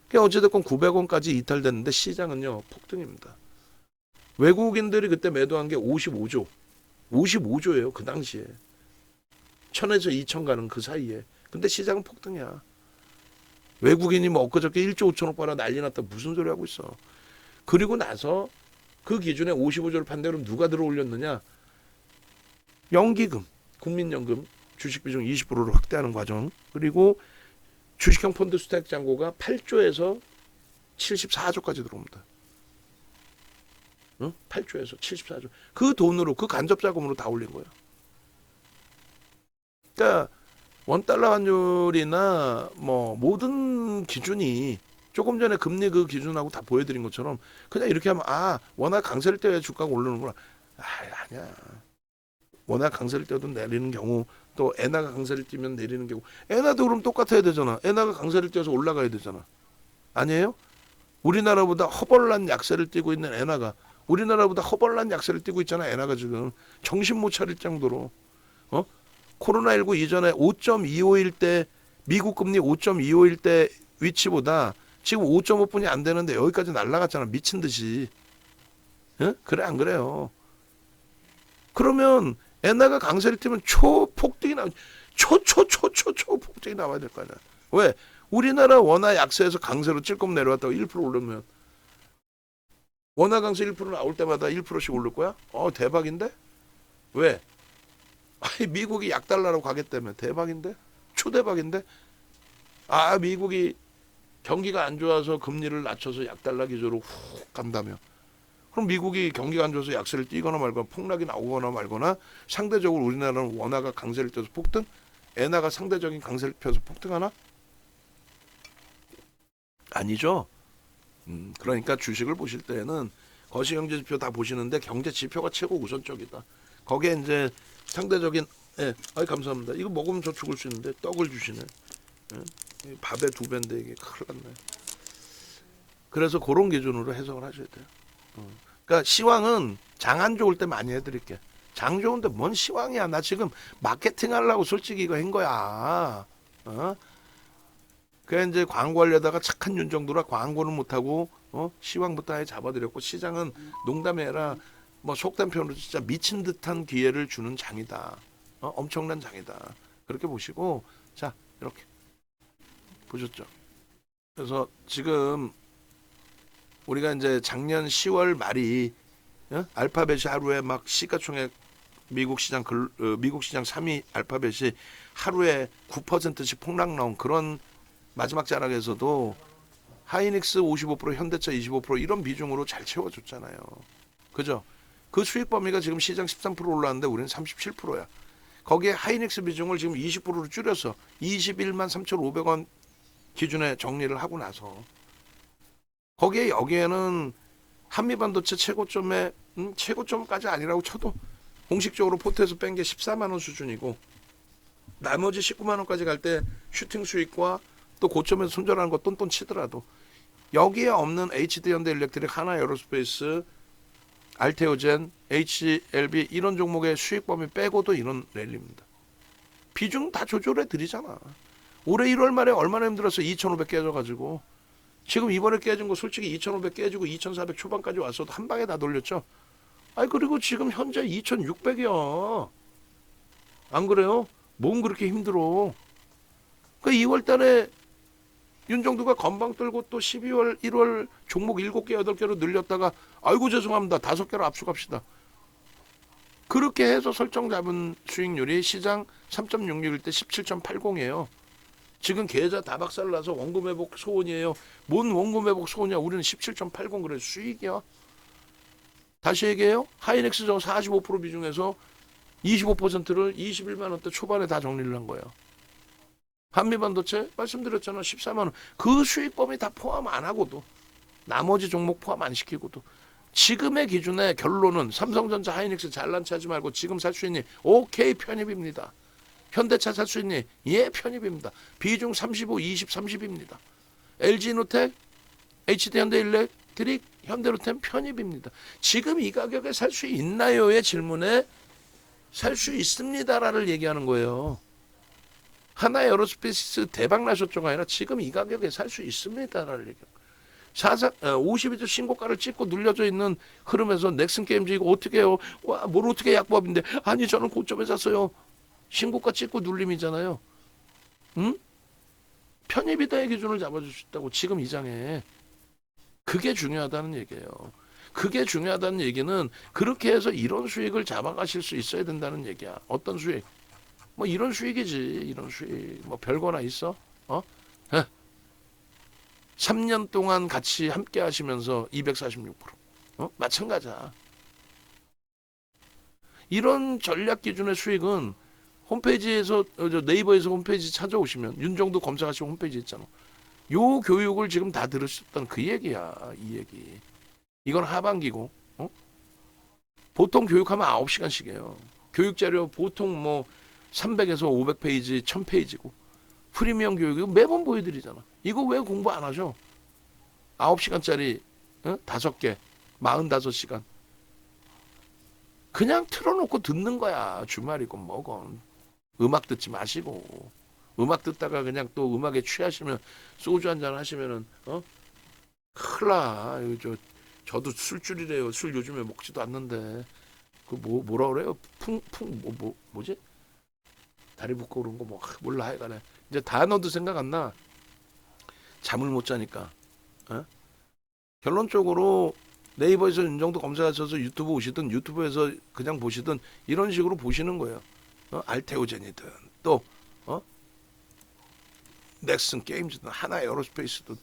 그러니까 어찌됐건 900원까지 이탈됐는데 시장은요 폭등입니다. 외국인들이 그때 매도한 게 55조. 55조예요. 그 당시에. 1000에서 2000 가는 그 사이에. 근데 시장은 폭등이야. 외국인이 뭐 엊그저께 1조 5천억 벌어 난리 났다. 무슨 소리 하고 있어. 그리고 나서 그 기준에 55조를 판대 그럼 누가 들어올렸느냐. 연기금, 국민연금 주식 비중 20%로 확대하는 과정. 그리고 주식형 펀드 수탁 잔고가 8조에서 74조까지 들어옵니다. 8조에서 74조. 그 돈으로 그 간접 자금으로 다 올린 거예요. 그러니까 원달러 환율이나 뭐 모든 기준이 조금 전에 금리 그 기준하고 다 보여드린 것처럼 그냥 이렇게 하면 원화 강세일 때 주가가 오르는구나. 아니야. 원화 강세일 때도 내리는 경우 또 엔화가 강세를 띠면 내리는 경우 엔화도 그럼 똑같아야 되잖아. 엔화가 강세를 띠어서 올라가야 되잖아. 아니에요? 우리나라보다 허벌난 약세를 띠고 있는 엔화가 우리나라보다 허벌난 약세를 띠고 있잖아. 엔화가 지금 정신 못 차릴 정도로 코로나19 이전에 5.25일 때 미국 금리 5.25일 때 위치보다 지금 5.5분이 안 되는데 여기까지 날아갔잖아. 미친 듯이. 그래 안 그래요? 그러면 엔화가 강세를 띠면 초폭등이 초폭등이 나와야 될 거 아니야. 왜? 우리나라 원화 약세에서 강세로 찔끔 내려왔다고 1% 오르면 원화 강세 1% 나올 때마다 1%씩 오를 거야? 대박인데? 왜? 미국이 약달러로 가겠다며. 대박인데? 초대박인데? 미국이 경기가 안 좋아서 금리를 낮춰서 약달러 기조로 훅 간다며. 그럼 미국이 경기가 안 좋아서 약세를 띄거나 말거나 폭락이 나오거나 말거나 상대적으로 우리나라는 원화가 강세를 띄어서 폭등? 엔화가 상대적인 강세를 펴서 폭등하나? 아니죠. 그러니까 주식을 보실 때는 거시경제지표 다 보시는데 경제지표가 최고 우선적이다. 거기에 이제 상대적인 감사합니다. 이거 먹으면 저 죽을 수 있는데 떡을 주시네. 이 밥의 두 배인데 이게 큰일 났네. 그래서 그런 기준으로 해석을 하셔야 돼요. 그러니까 시황은 장 안 좋을 때 많이 해드릴게. 장 좋은데 뭔 시황이야. 나 지금 마케팅 하려고 솔직히 이거 한 거야. 그래 이제 광고하려다가 착한 윤정도라 광고는 못하고 시황부터 아예 잡아드렸고, 시장은 농담이 아니라 뭐 속된 표현으로 진짜 미친 듯한 기회를 주는 장이다. 엄청난 장이다. 그렇게 보시고, 자 이렇게 보셨죠. 그래서 지금 우리가 이제 작년 10월 말이 알파벳이 하루에 막 시가총액 미국 시장 3위 알파벳이 하루에 9%씩 폭락 나온 그런 마지막 자락에서도 하이닉스 55%, 현대차 25% 이런 비중으로 잘 채워줬잖아요. 그죠? 그 수익 범위가 지금 시장 13% 올랐는데 우리는 37%야. 거기에 하이닉스 비중을 지금 20%로 줄여서 21만 3,500원 기준에 정리를 하고 나서, 거기에 여기에는 한미반도체 최고점에 최고점까지 아니라고 쳐도 공식적으로 포트에서 뺀 게 14만 원 수준이고, 나머지 19만 원까지 갈 때 슈팅 수익과 또 고점에서 손절하는 거 똔똔 치더라도 여기에 없는 HD 현대 일렉트릭, 하나 에어로스페이스, 알테오젠, HLB 이런 종목의 수익 범위 빼고도 이런 랠리입니다. 비중 다 조절해 드리잖아. 올해 1월 말에 얼마나 힘들었어. 2,500 깨져가지고. 지금 이번에 깨진 거 솔직히 2,500 깨지고 2,400 초반까지 왔어도 한 방에 다 돌렸죠. 아니 그리고 지금 현재 2,600이야. 안 그래요? 뭔 그렇게 힘들어. 그 2월 달에 윤정두가 건방 떨고 또 12월, 1월 종목 7개, 8개로 늘렸다가 아이고 죄송합니다. 5개로 압수갑시다. 그렇게 해서 설정 잡은 수익률이 시장 3.66일 때 17.80이에요. 지금 계좌 다 박살나서 원금 회복 소원이에요. 뭔 원금 회복 소원이야. 우리는 17.80 그래 수익이야. 다시 얘기해요. 하이닉스 저 45% 비중에서 25%를 21만 원대 초반에 다 정리를 한 거예요. 한미반도체 말씀드렸잖아. 14만 원. 그 수익 범위 다 포함 안 하고도, 나머지 종목 포함 안 시키고도 지금의 기준에 결론은 삼성전자, 하이닉스 잘난 체하지 말고 지금 살 수 있니? 오케이 편입입니다. 현대차 살 수 있니? 예 편입입니다. 비중 35, 20, 30입니다. LG노텍, HD현대일렉트릭, 현대로템 편입입니다. 지금 이 가격에 살 수 있나요의 질문에 살 수 있습니다라를 얘기하는 거예요. 하나 에어로스페이스 대박 나셨죠가 아니라 지금 이 가격에 살 수 있습니다라를 얘기해요. 52주 신고가를 찍고 눌려져 있는 흐름에서 넥슨 게임즈 이거 어떻게 해요? 와, 뭘 어떻게 약법인데? 아니 저는 고점에 샀어요. 신고가 찍고 눌림이잖아요. 응? 편입이다의 기준을 잡아주셨다고 지금 이 장에. 그게 중요하다는 얘기예요. 그게 중요하다는 얘기는 그렇게 해서 이런 수익을 잡아가실 수 있어야 된다는 얘기야. 어떤 수익? 뭐 이런 수익이지. 이런 수익. 뭐 별거나 있어? 3년 동안 같이 함께 하시면서 246%. 마찬가지야. 이런 전략 기준의 수익은 홈페이지에서 네이버에서 홈페이지 찾아오시면 윤정도 검색하시면 홈페이지 있잖아. 요 교육을 지금 다 들으셨던 그 얘기야. 이 얘기. 이건 하반기고 보통 교육하면 9시간씩이에요. 교육자료 보통 뭐 300에서 500페이지, 1000페이지고 프리미엄 교육 매번 보여드리잖아. 이거 왜 공부 안 하죠? 9시간짜리 5개, 45시간. 그냥 틀어놓고 듣는 거야. 주말이고 뭐건. 음악 듣지 마시고. 음악 듣다가 그냥 또 음악에 취하시면 소주 한잔 하시면은 큰일 나. 저도 술줄이래요. 술 요즘에 먹지도 않는데. 뭐라 그래요? 뭐지? 다리 붓고 그런 거 뭐 몰라 하여간에. 이제 단어도 생각 안 나. 잠을 못 자니까. 결론적으로 네이버에서 윤정도 검색하셔서 유튜브 오시든 유튜브에서 그냥 보시든 이런 식으로 보시는 거예요. 알테오젠이든 또 넥슨 게임즈든 하나 에어로스페이스든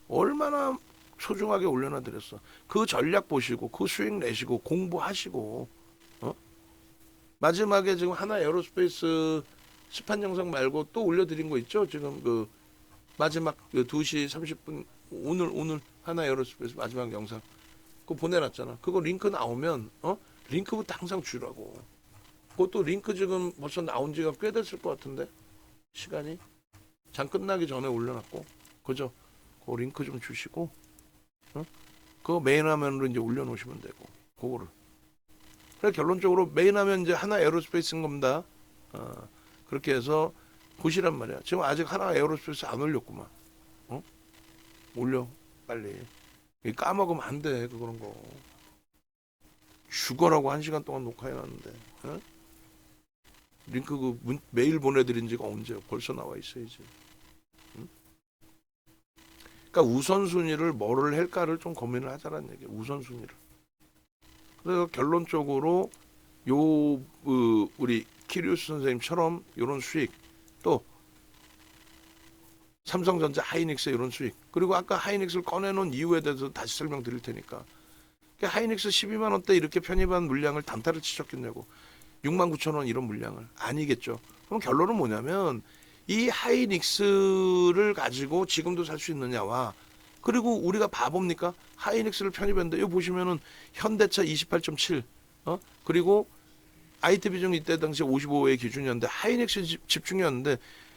얼마나 소중하게 올려놔 드렸어. 그 전략 보시고 그 수익 내시고 공부하시고 마지막에 지금 하나 에어로스페이스 시판 영상 말고 또 올려드린 거 있죠? 지금 그 마지막 그 2시 30분 오늘 하나 에어로스페이스 마지막 영상 그거 보내놨잖아. 그거 링크 나오면 링크부터 항상 주라고. 그것도 링크 지금 벌써 나온 지가 꽤 됐을 것 같은데 시간이. 장 끝나기 전에 올려놨고, 그죠? 그 링크 좀 주시고, 어? 그거 메인 화면으로 이제 올려놓으시면 되고, 그거를. 그래 결론적으로 메인 화면 이제 하나 에어로스페이스인 겁니다. 그렇게 해서 보시란 말이야. 지금 아직 하나 에어로스페이스 안 올렸구만. 어? 올려 빨리. 까먹으면 안 돼 그런 거. 죽어라고 1시간 동안 녹화해놨는데. 어? 링크 메일 보내드린 지가 언제요? 벌써 나와 있어야지. 응? 그러니까 우선순위를 뭐를 할까를 좀 고민을 하자는 얘기야. 우선순위를. 그래서 결론적으로 우리 키리우스 선생님처럼 이런 수익, 또 삼성전자 하이닉스 이런 수익, 그리고 아까 하이닉스를 꺼내놓은 이유에 대해서 다시 설명드릴 테니까. 하이닉스 12만 원대 이렇게 편입한 물량을 단타를 치셨겠냐고. 6만 9천 원 이런 물량을. 아니겠죠. 그럼 결론은 뭐냐면 이 하이닉스를 가지고 지금도 살 수 있느냐와, 그리고 우리가 바보입니까? 하이닉스를 편입했는데 여기 보시면은 현대차 28.7, 그리고 IT 비중 이때 당시 55의 기준이었는데 하이닉스 집중이었는데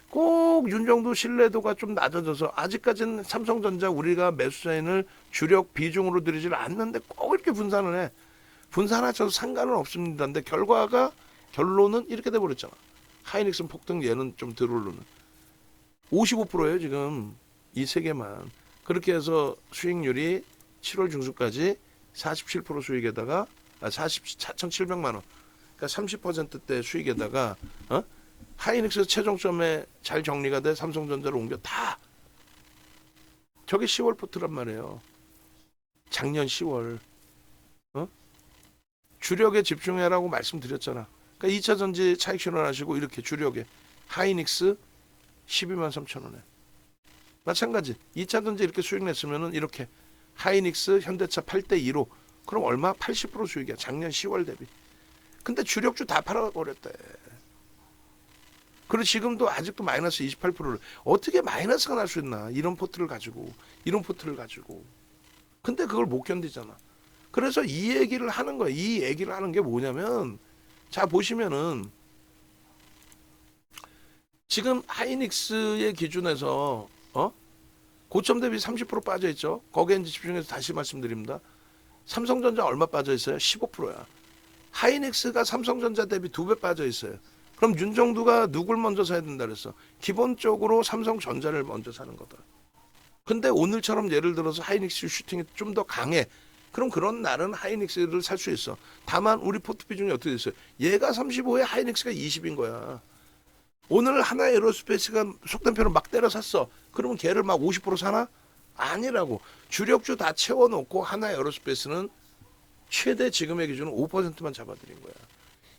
꼭 윤정도 신뢰도가 좀 낮아져서 아직까지는 삼성전자 우리가 매수자인을 주력 비중으로 들이질 않는데 꼭 이렇게 분산을 해. 분산하셔도 상관은 없습니다. 근데 결론은 이렇게 돼버렸잖아. 하이닉스는 폭등, 얘는 좀 덜 오르는. 55%예요 지금 이 세 개만. 그렇게 해서 수익률이 7월 중순까지 47% 수익에다가 4,700만 원. 그러니까 30%대 수익에다가 하이닉스 최종점에 잘 정리가 돼 삼성전자로 옮겨 다. 저게 10월 포트란 말이에요. 작년 10월. 주력에 집중해라고 말씀드렸잖아. 그러니까 2차 전지 차익 실현하시고 이렇게 주력에 하이닉스 12만 3천 원에. 마찬가지 2차 전지 이렇게 수익 냈으면은 이렇게 하이닉스 현대차 8대 2로 그럼 얼마? 80% 수익이야. 작년 10월 대비. 근데 주력주 다 팔아버렸대. 그리고 지금도 아직도 마이너스 28%를 어떻게 마이너스가 날 수 있나? 이런 포트를 가지고. 근데 그걸 못 견디잖아. 그래서 이 얘기를 하는 거야. 이 얘기를 하는 게 뭐냐면, 자 보시면은 지금 하이닉스의 기준에서 고점 대비 30% 빠져 있죠. 거기에 이제 집중해서 다시 말씀드립니다. 삼성전자 얼마 빠져 있어요? 15%야. 하이닉스가 삼성전자 대비 2배 빠져 있어요. 그럼 윤정두가 누굴 먼저 사야 된다 그랬어? 기본적으로 삼성전자를 먼저 사는 거다. 근데 오늘처럼 예를 들어서 하이닉스 슈팅이 좀 더 강해. 그럼 그런 날은 하이닉스를 살 수 있어. 다만 우리 포트 비중이 어떻게 됐어요? 얘가 35에 하이닉스가 20인 거야. 오늘 하나 에어로스페이스가 속된 표를 막 때려 샀어. 그러면 걔를 막 50% 사나? 아니라고. 주력주 다 채워놓고 하나 에어로스페이스는 최대 지금의 기준은 5%만 잡아드린 거야.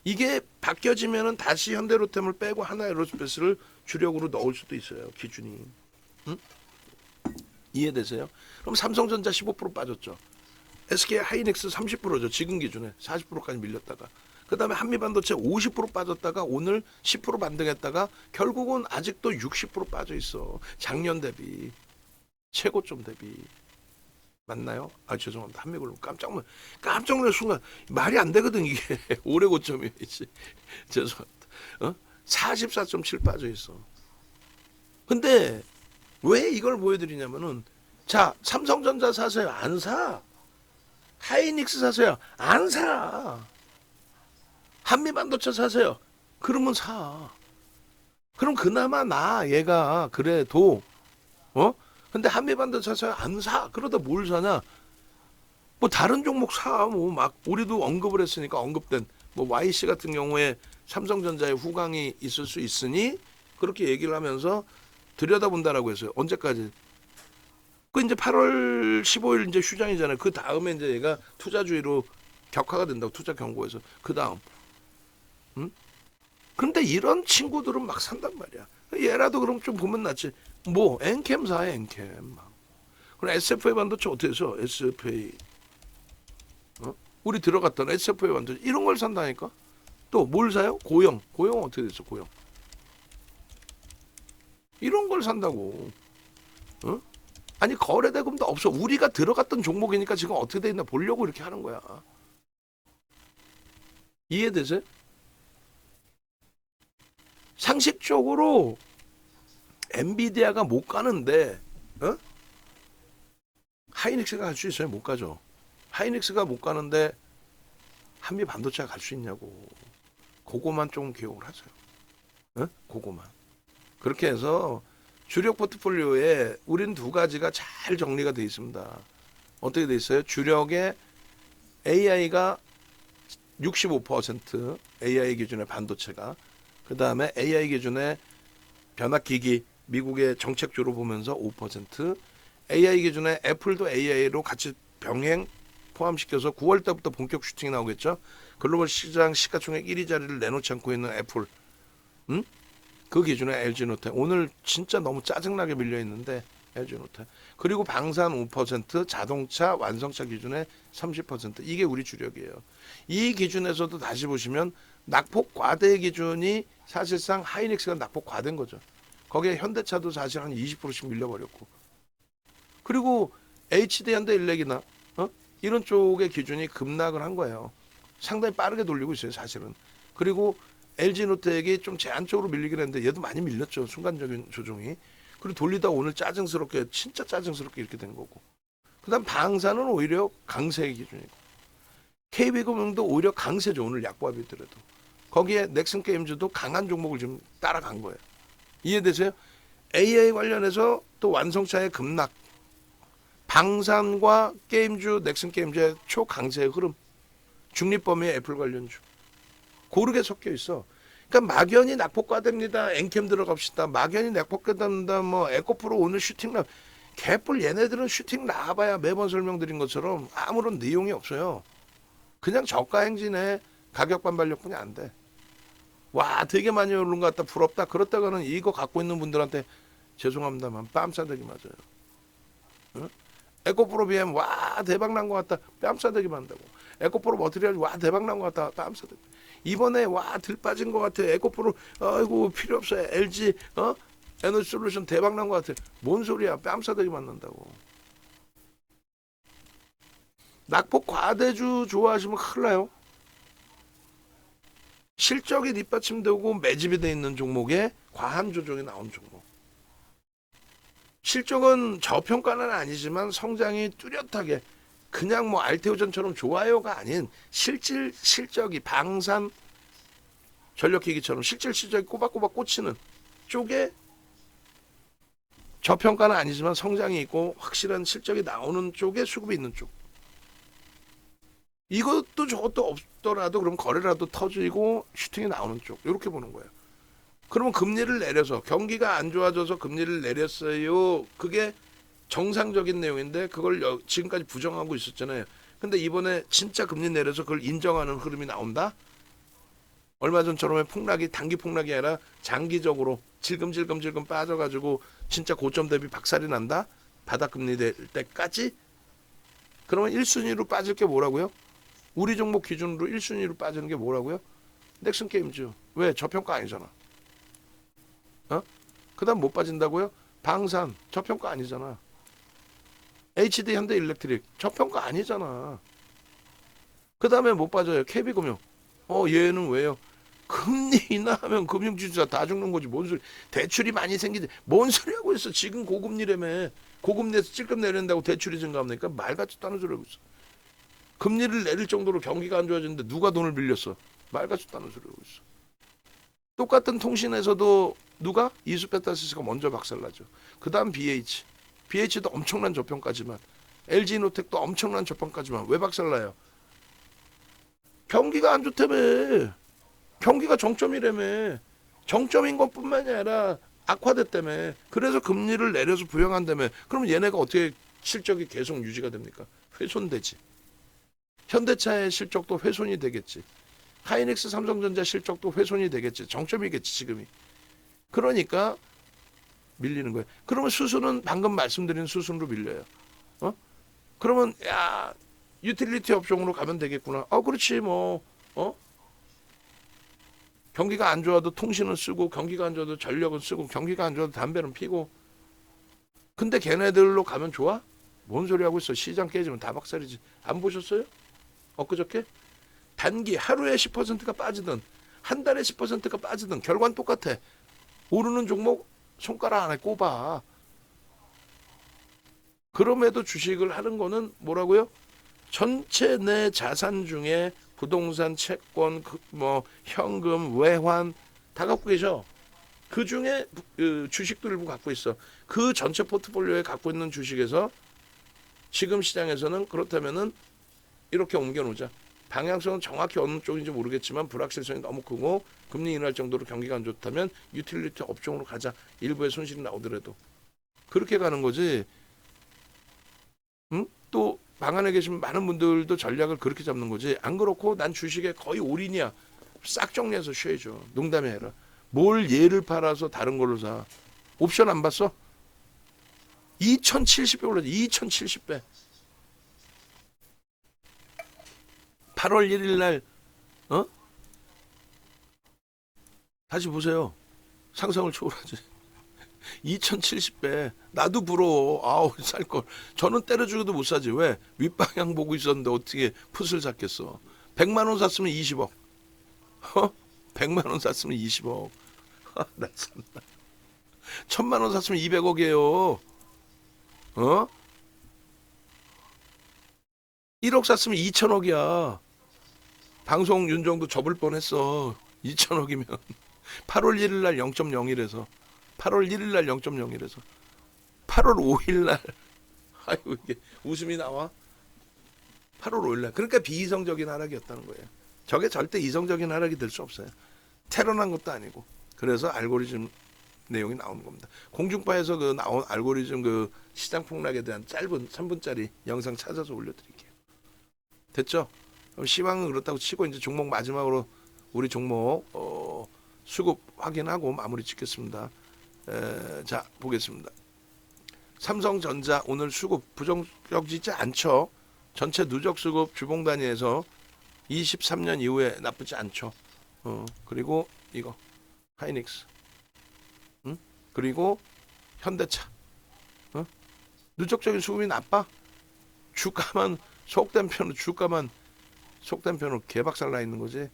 이게 바뀌어지면은 다시 현대로템을 빼고 하나 에어로스페이스를 주력으로 넣을 수도 있어요. 기준이. 응? 이해되세요? 그럼 삼성전자 15% 빠졌죠. SK 하이닉스 30%죠. 지금 기준에 40%까지 밀렸다가. 그 다음에 한미반도체 50% 빠졌다가 오늘 10% 반등했다가 결국은 아직도 60% 빠져 있어. 작년 대비. 최고점 대비. 맞나요? 아 죄송합니다. 한미글로 깜짝 놀란 순간 말이 안 되거든 이게. 올해 고점이지. 죄송합니다. 44.7 빠져 있어. 근데 왜 이걸 보여드리냐면은 자 삼성전자 사세요? 안 사. 하이닉스 사세요? 안 사. 한미반도체 사세요? 그러면 사. 그럼 그나마 얘가 그래도 근데 한미반도체 사세요? 안 사. 그러다 뭘 사냐? 뭐 다른 종목 사. 뭐 막 우리도 언급을 했으니까 언급된 뭐 YC 같은 경우에 삼성전자의 후광이 있을 수 있으니 그렇게 얘기를 하면서 들여다본다라고 했어요. 언제까지? 그 이제 8월 15일 이제 휴장이잖아요. 그 다음에 이제 얘가 투자주의로 격화가 된다고 투자 경고에서 그 다음. 근데 이런 친구들은 막 산단 말이야. 얘라도 그럼 좀 보면 낫지. 뭐 엔캠 사해 엔캠. 그럼 SFA 반도체 어떻게 해서 SFA 우리 들어갔던 SFA 반도체 이런 걸 산다니까. 또 뭘 사요? 고영 어떻게 됐어? 고영 이런 걸 산다고. 아니 거래대금도 없어. 우리가 들어갔던 종목이니까 지금 어떻게 돼 있나 보려고 이렇게 하는 거야. 이해되세요? 상식적으로 엔비디아가 못 가는데 어? 하이닉스가 갈 수 있어요? 못 가죠. 하이닉스가 못 가는데 한미 반도체가 갈 수 있냐고. 그거만 좀 기억을 하세요. 어? 그거만. 그렇게 해서 주력 포트폴리오에 우린 두 가지가 잘 정리가 되어 있습니다. 어떻게 되어 있어요? 주력에 AI가 65% AI 기준의 반도체가, 그 다음에 AI 기준의 변압기기 미국의 정책주로 보면서 5%, AI 기준의 애플도 AI로 같이 병행 포함시켜서 9월 달부터 본격 슈팅이 나오겠죠. 글로벌 시장 시가총액 1위 자리를 내놓지 않고 있는 애플, 그 기준의 LG노텍. 오늘 진짜 너무 짜증나게 밀려 있는데 LG노텍. 그리고 방산 5%, 자동차 완성차 기준의 30%. 이게 우리 주력이에요. 이 기준에서도 다시 보시면 낙폭 과대 기준이 사실상 하이닉스가 낙폭 과대인 거죠. 거기에 현대차도 사실 한 20%씩 밀려버렸고. 그리고 HD 현대일렉이나 이런 쪽의 기준이 급락을 한 거예요. 상당히 빠르게 돌리고 있어요, 사실은. 그리고 LG노텍이 좀 제한적으로 밀리긴 했는데 얘도 많이 밀렸죠, 순간적인 조정이. 그리고 돌리다 오늘 짜증스럽게, 진짜 짜증스럽게 이렇게 된 거고. 그 다음 방사는 오히려 강세의 기준이고, KB금융도 오히려 강세죠, 오늘 약보합이더라도. 거기에 넥슨게임즈도 강한 종목을 지금 따라간 거예요. 이해되세요? AI 관련해서 또 완성차의 급락, 방산과 게임주, 넥슨게임즈의 초강세의 흐름, 중립범위의 애플 관련주 고르게 섞여 있어. 그러니까 막연히 낙폭과됩니다. 엔캠 들어갑시다. 막연히 낙폭과됩니다. 뭐 에코프로 오늘 슈팅 나. 개뿔 얘네들은 슈팅 나와봐야 매번 설명드린 것처럼 아무런 내용이 없어요. 그냥 저가 행진에 가격 반발력뿐이 안 돼. 와 되게 많이 오른 것 같다. 부럽다. 그렇다가는 이거 갖고 있는 분들한테 죄송합니다만 뺨싸대기 맞아요. 응? 에코프로 BM 와 대박 난 것 같다. 뺨싸대기 만다고. 에코프로 머티리얼 와 대박 난 것 같다. 뺨싸대기. 이번에 와 들 빠진 것 같아. 에코프로 아이고 필요 없어요. LG 에너지 솔루션 대박 난 것 같아. 뭔 소리야? 뺨싸대기 맞는다고. 낙폭 과대주 좋아하시면 큰일 나요. 실적이 뒷받침되고 매집이 돼 있는 종목에 과한 조정이 나온 종목. 실적은 저평가는 아니지만 성장이 뚜렷하게 그냥 뭐 알테오전처럼 좋아요가 아닌 실적이 방산 전력기기처럼 실적이 꼬박꼬박 꽂히는 쪽에 저평가는 아니지만 성장이 있고 확실한 실적이 나오는 쪽에 수급이 있는 쪽. 이것도 저것도 없더라도 그럼 거래라도 터지고 슈팅이 나오는 쪽. 이렇게 보는 거예요. 그러면 금리를 내려서 경기가 안 좋아져서 금리를 내렸어요. 그게 정상적인 내용인데 그걸 지금까지 부정하고 있었잖아요. 근데 이번에 진짜 금리 내려서 그걸 인정하는 흐름이 나온다? 얼마 전처럼의 폭락이 단기 폭락이 아니라 장기적으로 질금질금 빠져가지고 진짜 고점 대비 박살이 난다? 바닥금리 될 때까지? 그러면 1순위로 빠질 게 뭐라고요? 우리 종목 기준으로 1순위로 빠지는 게 뭐라고요? 넥슨게임즈. 왜? 저평가 아니잖아. 그 다음 못 빠진다고요? 방산. 저평가 아니잖아. HD 현대일렉트릭. 저평가 아니잖아. 그 다음에 못 빠져요. KB금융. 얘는 왜요? 금리 인하하면 금융주주가 다 죽는 거지. 뭔 소리. 대출이 많이 생기지. 뭔 소리 하고 있어. 지금 고금리라며. 고금리에서 찔끔 내린다고 대출이 증가합니까? 말 같지도 않은 소리 하고 있어. 금리를 내릴 정도로 경기가 안 좋아졌는데 누가 돈을 빌렸어? 말 같지도 않은 소리 하고 있어. 똑같은 통신에서도 누가? 이수페타시스가 먼저 박살나죠. 그 다음 BH. BH도 엄청난 저평가지만 LG노텍도 엄청난 저평가지만 왜 박살나요? 경기가 안 좋다며. 경기가 정점이라며. 정점인 것뿐만이 아니라 악화됐다며. 그래서 금리를 내려서 부양한다며. 그러면 얘네가 어떻게 실적이 계속 유지가 됩니까? 훼손되지. 현대차의 실적도 훼손이 되겠지. 하이닉스 삼성전자 실적도 훼손이 되겠지. 정점이겠지 지금이. 그러니까 밀리는 거예요. 그러면 수순은 방금 말씀드린 수순으로 밀려요. 그러면 야 유틸리티 업종으로 가면 되겠구나. 그렇지 뭐. 경기가 안 좋아도 통신은 쓰고 경기가 안 좋아도 전력은 쓰고 경기가 안 좋아도 담배는 피고. 근데 걔네들로 가면 좋아? 뭔 소리 하고 있어. 시장 깨지면 다 박살이지. 안 보셨어요? 엊그저께? 단기 하루에 10%가 빠지든 한 달에 10%가 빠지든 결과는 똑같아. 오르는 종목 손가락 안에 꼽아. 그럼에도 주식을 하는 거는 뭐라고요? 전체 내 자산 중에 부동산, 채권, 뭐 현금, 외환 다 갖고 계셔. 그 중에 주식도 일부 갖고 있어. 그 전체 포트폴리오에 갖고 있는 주식에서 지금 시장에서는 그렇다면은 이렇게 옮겨놓자. 방향성은 정확히 어느 쪽인지 모르겠지만 불확실성이 너무 크고 금리 인하할 정도로 경기가 안 좋다면 유틸리티 업종으로 가자. 일부의 손실이 나오더라도 그렇게 가는 거지. 응? 또 방안에 계신 많은 분들도 전략을 그렇게 잡는 거지. 안 그렇고 난 주식에 거의 올인이야. 싹 정리해서 쉬어야죠. 농담이 아니라. 뭘 얘를 팔아서 다른 걸로 사. 옵션 안 봤어? 2070배 올랐지. 2070배. 8월 1일 날 어? 다시 보세요. 상상을 초월하지. 2070배. 나도 부러워. 아우 살 걸. 저는 때려주고도 못 사지. 왜? 윗방향 보고 있었는데 어떻게 풋을 샀겠어. 100만 원 샀으면 20억. 100만 원 샀으면 20억. 나 참나. 1000만 원 샀으면 200억이에요. 어? 1억 샀으면 2천억이야. 방송 윤정도 접을 뻔했어. 2천억이면 8월 1일 날 0.01에서 8월 1일 날 0.01에서 8월 5일 날 아이고 이게 웃음이 나와. 8월 5일 날 그러니까 비이성적인 하락이었다는 거예요. 저게 절대 이성적인 하락이 될 수 없어요. 테러난 것도 아니고. 그래서 알고리즘 내용이 나오는 겁니다. 공중파에서 그 나온 알고리즘 그 시장 폭락에 대한 짧은 3분짜리 영상 찾아서 올려드릴게요. 됐죠? 시황은 그렇다고 치고 이제 종목 마지막으로 우리 종목 수급 확인하고 마무리 짓겠습니다. 자 보겠습니다. 삼성전자 오늘 수급 부정적이지 않죠. 전체 누적 수급 주봉 단위에서 23년 이후에 나쁘지 않죠. 그리고 이거 하이닉스, 그리고 현대차, 누적적인 수급이 나빠? 주가만 속된 편으로 개박살 나 있는 거지.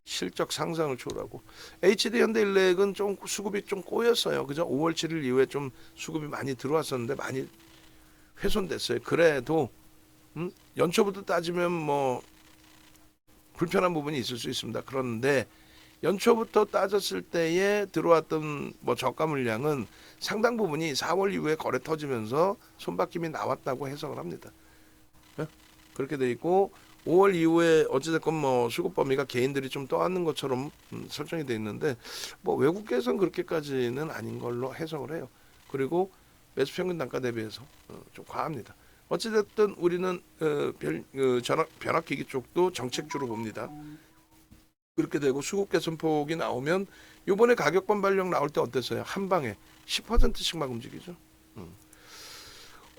실적 상상을 초월하고 HD 현대일렉은 좀 수급이 좀 꼬였어요. 그죠? 5월 7일 이후에 좀 수급이 많이 들어왔었는데 많이 훼손됐어요. 그래도 연초부터 따지면 뭐 불편한 부분이 있을 수 있습니다. 그런데 연초부터 따졌을 때에 들어왔던 뭐 저가 물량은 상당 부분이 4월 이후에 거래 터지면서 손바뀜이 나왔다고 해석을 합니다. 그렇게 돼 있고 5월 이후에 어찌됐건 뭐 수급 범위가 개인들이 좀 떠안는 것처럼 설정이 돼 있는데 뭐 외국계에서는 그렇게까지는 아닌 걸로 해석을 해요. 그리고 매수 평균 단가 대비해서 좀 과합니다. 어찌됐든 우리는 변압기기 쪽도 정책주로 봅니다. 그렇게 되고 수급 개선폭이 나오면 이번에 가격 반발력 나올 때 어땠어요? 한 방에 10%씩 막 움직이죠.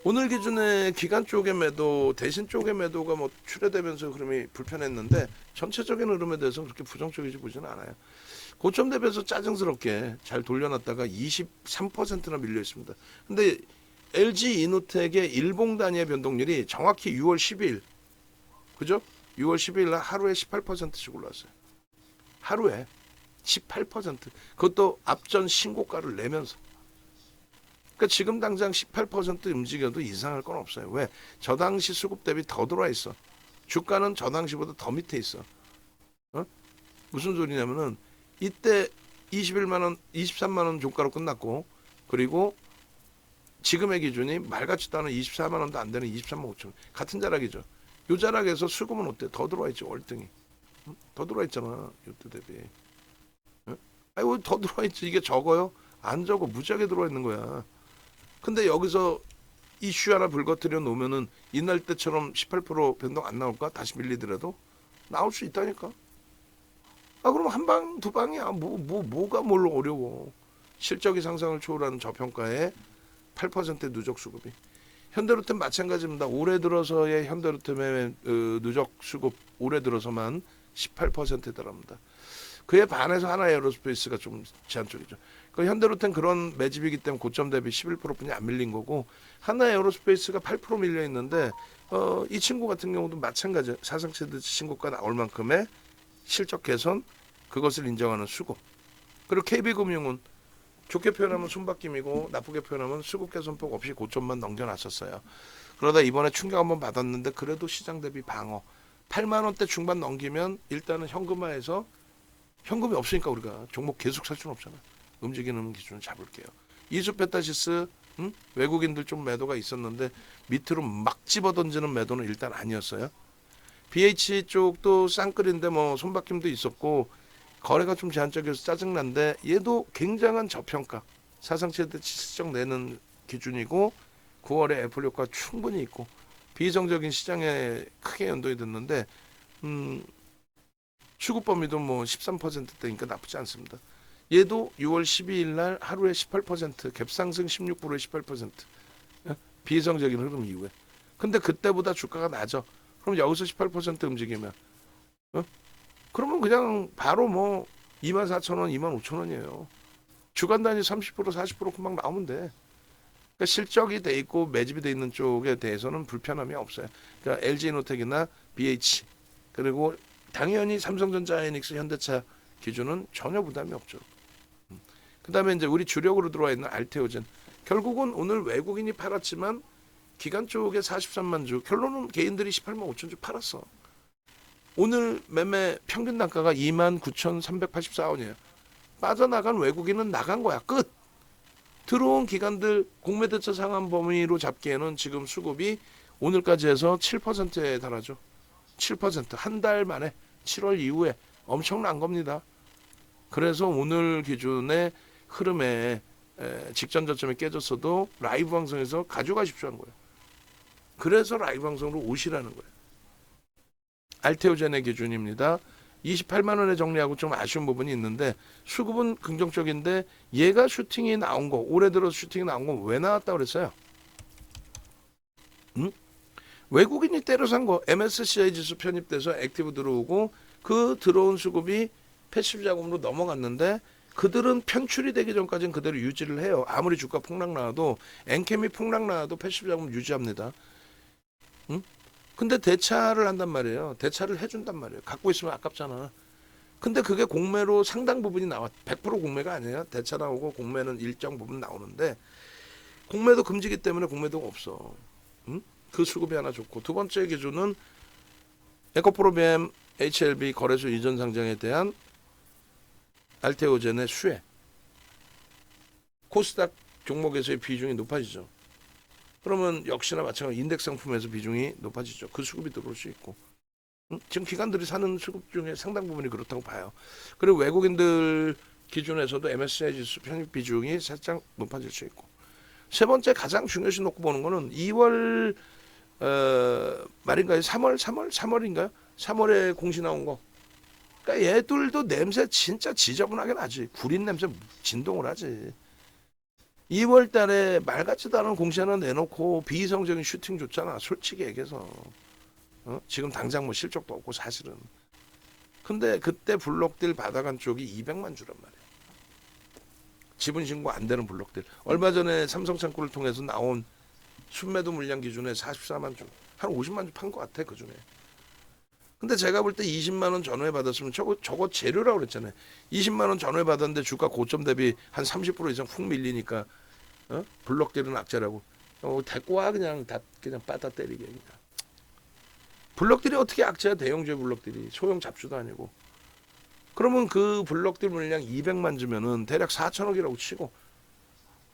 오늘 기준에 기관 쪽의 매도, 대신 쪽의 매도가 뭐 출회되면서 흐름이 불편했는데 전체적인 흐름에 대해서 그렇게 부정적이지 보지는 않아요. 고점 대비해서 짜증스럽게 잘 돌려놨다가 23%나 밀려 있습니다. 근데 LG 이노텍의 일봉 단위의 변동률이 정확히 6월 10일, 그죠? 6월 10일 날 하루에 18%씩 올랐어요. 하루에 18%. 그것도 앞전 신고가를 내면서. 그러니까 지금 당장 18% 움직여도 이상할 건 없어요. 왜? 저 당시 수급 대비 더 들어와 있어. 주가는 저 당시보다 더 밑에 있어. 무슨 소리냐면은 이때 21만 원, 23만 원 종가로 끝났고 그리고 지금의 기준이 말 같지도 않은 24만 원도 안 되는 23만 5천 원. 같은 자락이죠. 요 자락에서 수급은 어때? 더 들어와 있지 월등히. 더 들어와 있잖아. 요때 대비. 아이고 더 들어와 있지. 이게 적어요? 안 적어. 무지하게 들어와 있는 거야. 근데 여기서 이슈 하나 불거뜨려 놓으면은 이날 때처럼 18% 변동 안 나올까? 다시 밀리더라도 나올 수 있다니까. 아 그럼 한 방 두 방이야. 뭐가 뭘 어려워. 실적이 상상을 초월하는 저평가에 8% 누적 수급이. 현대로템 마찬가지입니다. 올해 들어서의 현대로템의 누적 수급 올해 들어서만 18%에 달합니다. 그에 반해서 하나에어로스페이스가 좀 제한적이죠. 그 현대로템 그런 매집이기 때문에 고점 대비 11%뿐이 안 밀린 거고 하나에어로스페이스가 8% 밀려 있는데 이 친구 같은 경우도 마찬가지 사상 최대 신고가 나올 만큼의 실적 개선 그것을 인정하는 수급. 그리고 KB금융은 좋게 표현하면 손바뀜이고 나쁘게 표현하면 수급 개선폭 없이 고점만 넘겨놨었어요. 그러다 이번에 충격 한번 받았는데 그래도 시장 대비 방어. 8만 원대 중반 넘기면 일단은 현금화해서 현금이 없으니까 우리가 종목 계속 살 수는 없잖아. 움직이는 기준을 잡을게요. 이수 베타시스 외국인들 좀 매도가 있었는데 밑으로 막 집어던지는 매도는 일단 아니었어요. BH 쪽도 쌍끌인데 뭐 손바뀜도 있었고 거래가 좀 제한적이어서 짜증난데 얘도 굉장한 저평가 사상 최대 지수적 내는 기준이고 9월에 애플 효과 충분히 있고 비정적인 시장에 크게 연동이 됐는데 수급 범위도 뭐 13%대니까 나쁘지 않습니다. 얘도 6월 12일 날 하루에 18% 갭상승 16%에 18% 비정적인 흐름 이후에 근데 그때보다 주가가 낮아. 그럼 여기서 18% 움직이면 그러면 그냥 바로 뭐 24,000원, 25,000원이에요. 주간 단위 30% 40% 금방 나오면 돼. 그러니까 실적이 돼 있고 매집이 돼 있는 쪽에 대해서는 불편함이 없어요. 그러니까 LG노텍이나 BH 그리고 당연히 삼성전자, 하이닉스, 현대차 기준은 전혀 부담이 없죠. 그다음에 이제 우리 주력으로 들어와 있는 알테오젠 결국은 오늘 외국인이 팔았지만 기관 쪽에 43만 주 결론은 개인들이 18만 5천 주 팔았어. 오늘 매매 평균 단가가 29,384원이에요. 빠져나간 외국인은 나간 거야. 끝. 들어온 기관들 공매대차 상한 범위로 잡기에는 지금 수급이 오늘까지 해서 7%에 달하죠. 7% 한 달 만에 7월 이후에 엄청난 겁니다. 그래서 오늘 기준의 흐름에 직전 저점이 깨졌어도 라이브 방송에서 가져가십시오 한 거예요. 그래서 라이브 방송으로 오시라는 거예요. 알테오젠의 기준입니다. 28만 원에 정리하고 좀 아쉬운 부분이 있는데 수급은 긍정적인데 얘가 슈팅이 나온 거 올해 들어서 슈팅이 나온 건 왜 나왔다 그랬어요? 외국인이 때려 산 거 MSCI 지수 편입돼서 액티브 들어오고 그 들어온 수급이 패시브 자금으로 넘어갔는데 그들은 편출이 되기 전까지는 그대로 유지를 해요. 아무리 주가 폭락 나와도 엔캠이 폭락 나와도 패시브 자금 유지합니다. 근데 대차를 한단 말이에요. 대차를 해준단 말이에요. 갖고 있으면 아깝잖아. 근데 그게 공매로 상당 부분이 나와. 100% 공매가 아니에요. 대차 나오고 공매는 일정 부분 나오는데 공매도 금지기 때문에 공매도가 없어. 그 수급이 하나 좋고 두 번째 기준은 에코프로비엠 HLB 거래소 이전 상장에 대한 알테오젠의 수혜. 코스닥 종목에서의 비중이 높아지죠. 그러면 역시나 마찬가지로 인덱스 상품에서 비중이 높아지죠. 그 수급이 들어올 수 있고. 지금 기관들이 사는 수급 중에 상당 부분이 그렇다고 봐요. 그리고 외국인들 기준에서도 MSCI 지수 편입 비중이 살짝 높아질 수 있고. 세 번째 가장 중요시 놓고 보는 거는 2월 말인가요? 3월인가요? 3월에 공시 나온 거. 그러니까 얘들도 냄새 진짜 지저분하게 나지. 구린 냄새 진동을 하지. 2월 달에 말 같지도 않은 공시 하나 내놓고 비이성적인 슈팅 줬잖아. 솔직히 얘기해서. 지금 당장 뭐 실적도 없고 사실은. 근데 그때 블록딜 받아간 쪽이 200만 주란 말이야. 지분 신고 안 되는 블록딜. 얼마 전에 삼성창구를 통해서 나온 순매도 물량 기준에 44만 주. 한 50만 주 판 것 같아 그 중에. 근데 제가 볼 때 20만 원 전후에 받았으면 저거 재료라고 그랬잖아요. 20만 원 전후에 받았는데 주가 고점 대비 한 30% 이상 훅 밀리니까 블록딜은 악재라고. 데리고 와 그냥 다 그냥 빠다 때리게 그냥. 블록딜이 어떻게 악재야? 대형주의 블록딜이 소형 잡주도 아니고. 그러면 그 블록딜 물량 200만 주면은 대략 4천억이라고 치고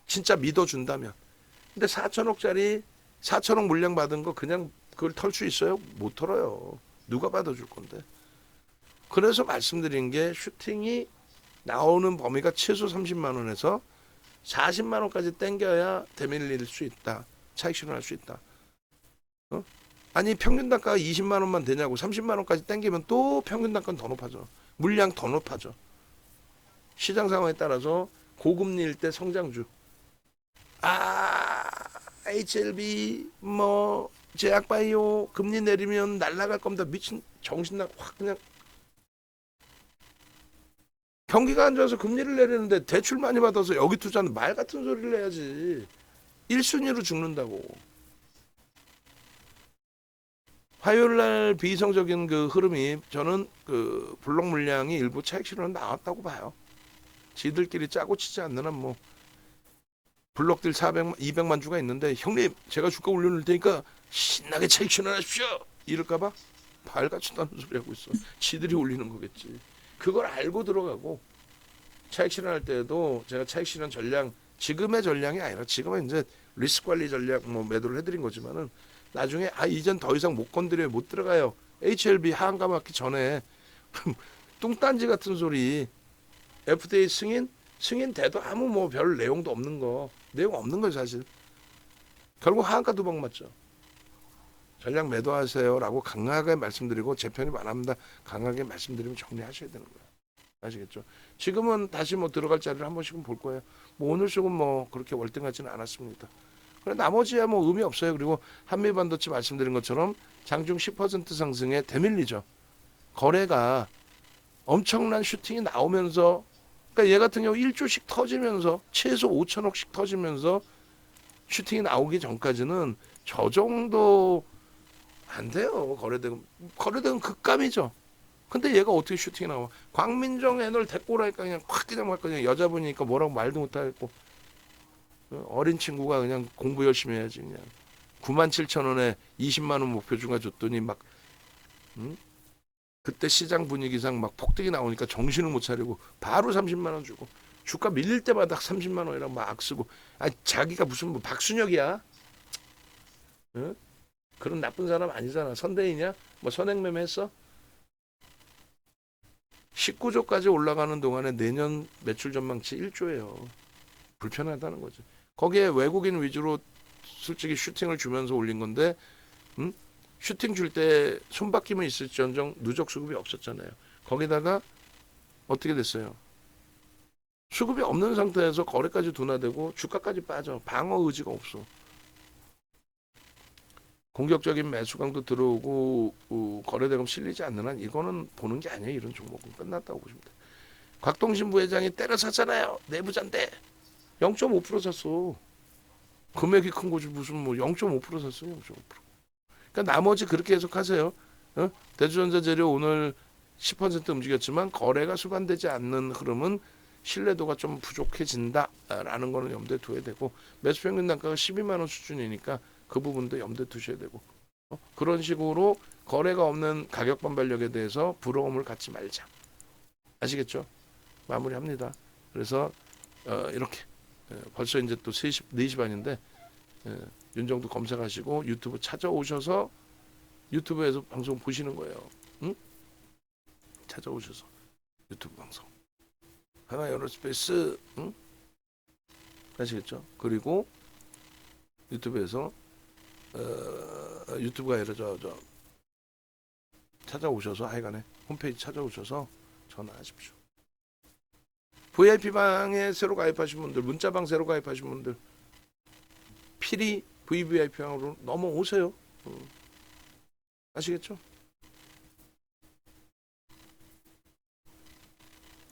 진짜 믿어준다면. 근데 4천억짜리 4천억 물량 받은 거 그냥 그걸 털 수 있어요? 못 털어요. 누가 받아줄 건데. 그래서 말씀드린 게 슈팅이 나오는 범위가 최소 30만 원에서 40만 원까지 땡겨야 대밀릴 수 있다. 차익 실현할 수 있다. 아니 평균 단가가 20만 원만 되냐고 30만 원까지 땡기면 또 평균 단가는 더 높아져. 물량 더 높아져. 시장 상황에 따라서 고금리일 때 성장주. HLB 뭐 제약바이오 금리 내리면 날라갈 겁니다. 미친 정신나 확 그냥. 경기가 안 좋아서 금리를 내리는데 대출 많이 받아서 여기 투자는 말 같은 소리를 해야지. 1순위로 죽는다고. 화요일날 비이성적인 그 흐름이 저는 그 블록 물량이 일부 차익 실현 나왔다고 봐요. 지들끼리 짜고 치지 않는 한 뭐 블록들 400만 200만 주가 있는데 형님 제가 주가 올려놓을 테니까 신나게 차익 실현하십시오 이럴까봐 발같이다는 소리 하고 있어. 지들이 올리는 거겠지. 그걸 알고 들어가고 차익 실현할 때도 제가 차익 실현 전략 지금의 전략이 아니라 지금은 이제 리스크 관리 전략 뭐 매도를 해드린 거지만은 나중에 이젠 더 이상 못 건드려요 못 들어가요. HLB 하한가 맞기 전에 뚱딴지 같은 소리 FDA 승인 돼도 아무 뭐 별 내용도 없는 거 내용 없는 거예요 사실. 결국 하한가 두방 맞죠. 전략 매도하세요라고 강하게 말씀드리고 제 편이 말합니다. 강하게 말씀드리면 정리하셔야 되는 거예요. 아시겠죠? 지금은 다시 뭐 들어갈 자리를 한 번씩은 볼 거예요. 뭐 오늘 쪽은 뭐 그렇게 월등하지는 않았습니다. 그래 나머지야 뭐 의미 없어요. 그리고 한미반도체 말씀드린 것처럼 장중 10% 상승에 대밀리죠. 거래가 엄청난 슈팅이 나오면서 그러니까 얘 같은 경우 1조씩 터지면서 최소 5천억씩 터지면서 슈팅이 나오기 전까지는 저 정도 안 돼요. 거래대금 급감이죠. 근데 얘가 어떻게 슈팅이 나와? 광민정 애널 데리고 오라니까 그냥 확 그냥 막 그냥 여자분이니까 뭐라고 말도 못하겠고 어린 친구가 그냥 공부 열심히 해야지 그냥 97,000원에 20만 원 목표 주가 줬더니 막 그때 시장 분위기상 막 폭등이 나오니까 정신을 못 차리고 바로 30만 원 주고 주가 밀릴 때마다 30만 원이라고 막 쓰고 자기가 무슨 뭐 박순혁이야? 응? 그런 나쁜 사람 아니잖아. 선대이냐? 뭐 선행매매 했어? 19조까지 올라가는 동안에 내년 매출 전망치 1조예요. 불편하다는 거죠. 거기에 외국인 위주로 솔직히 슈팅을 주면서 올린 건데 슈팅 줄 때 손바뀜은 있을지언정 누적 수급이 없었잖아요. 거기다가 어떻게 됐어요? 수급이 없는 상태에서 거래까지 둔화되고 주가까지 빠져. 방어 의지가 없어. 공격적인 매수강도 들어오고 거래대금 실리지 않는 한 이거는 보는 게 아니에요. 이런 종목은 끝났다고 보시면 돼요. 곽동신 부회장이 때려 샀잖아요. 내부자인데 0.5% 샀어. 금액이 큰 거지 무슨 뭐 0.5% 샀어. 0.5%. 그러니까 나머지 그렇게 해석하세요. 대주전자재료 오늘 10% 움직였지만 거래가 수반되지 않는 흐름은 신뢰도가 좀 부족해진다라는 거는 염두에 둬야 되고 매수평균 단가가 12만 원 수준이니까 그 부분도 염두에 두셔야 되고 그런 식으로 거래가 없는 가격 반발력에 대해서 부러움을 갖지 말자. 아시겠죠? 마무리합니다. 그래서 이렇게 벌써 이제 또 3시, 4시 반인데 윤정도 검색하시고 유튜브 찾아오셔서 유튜브에서 방송 보시는 거예요. 응? 찾아오셔서 유튜브 방송 하나 에어로스페이스 응? 아시겠죠? 그리고 유튜브에서 유튜브가 아니라 저 찾아오셔서 하여간에 홈페이지 찾아오셔서 전화하십시오. VIP방에 새로 가입하신 분들 문자방 새로 가입하신 분들 필히 VVIP방으로 넘어오세요. 아시겠죠?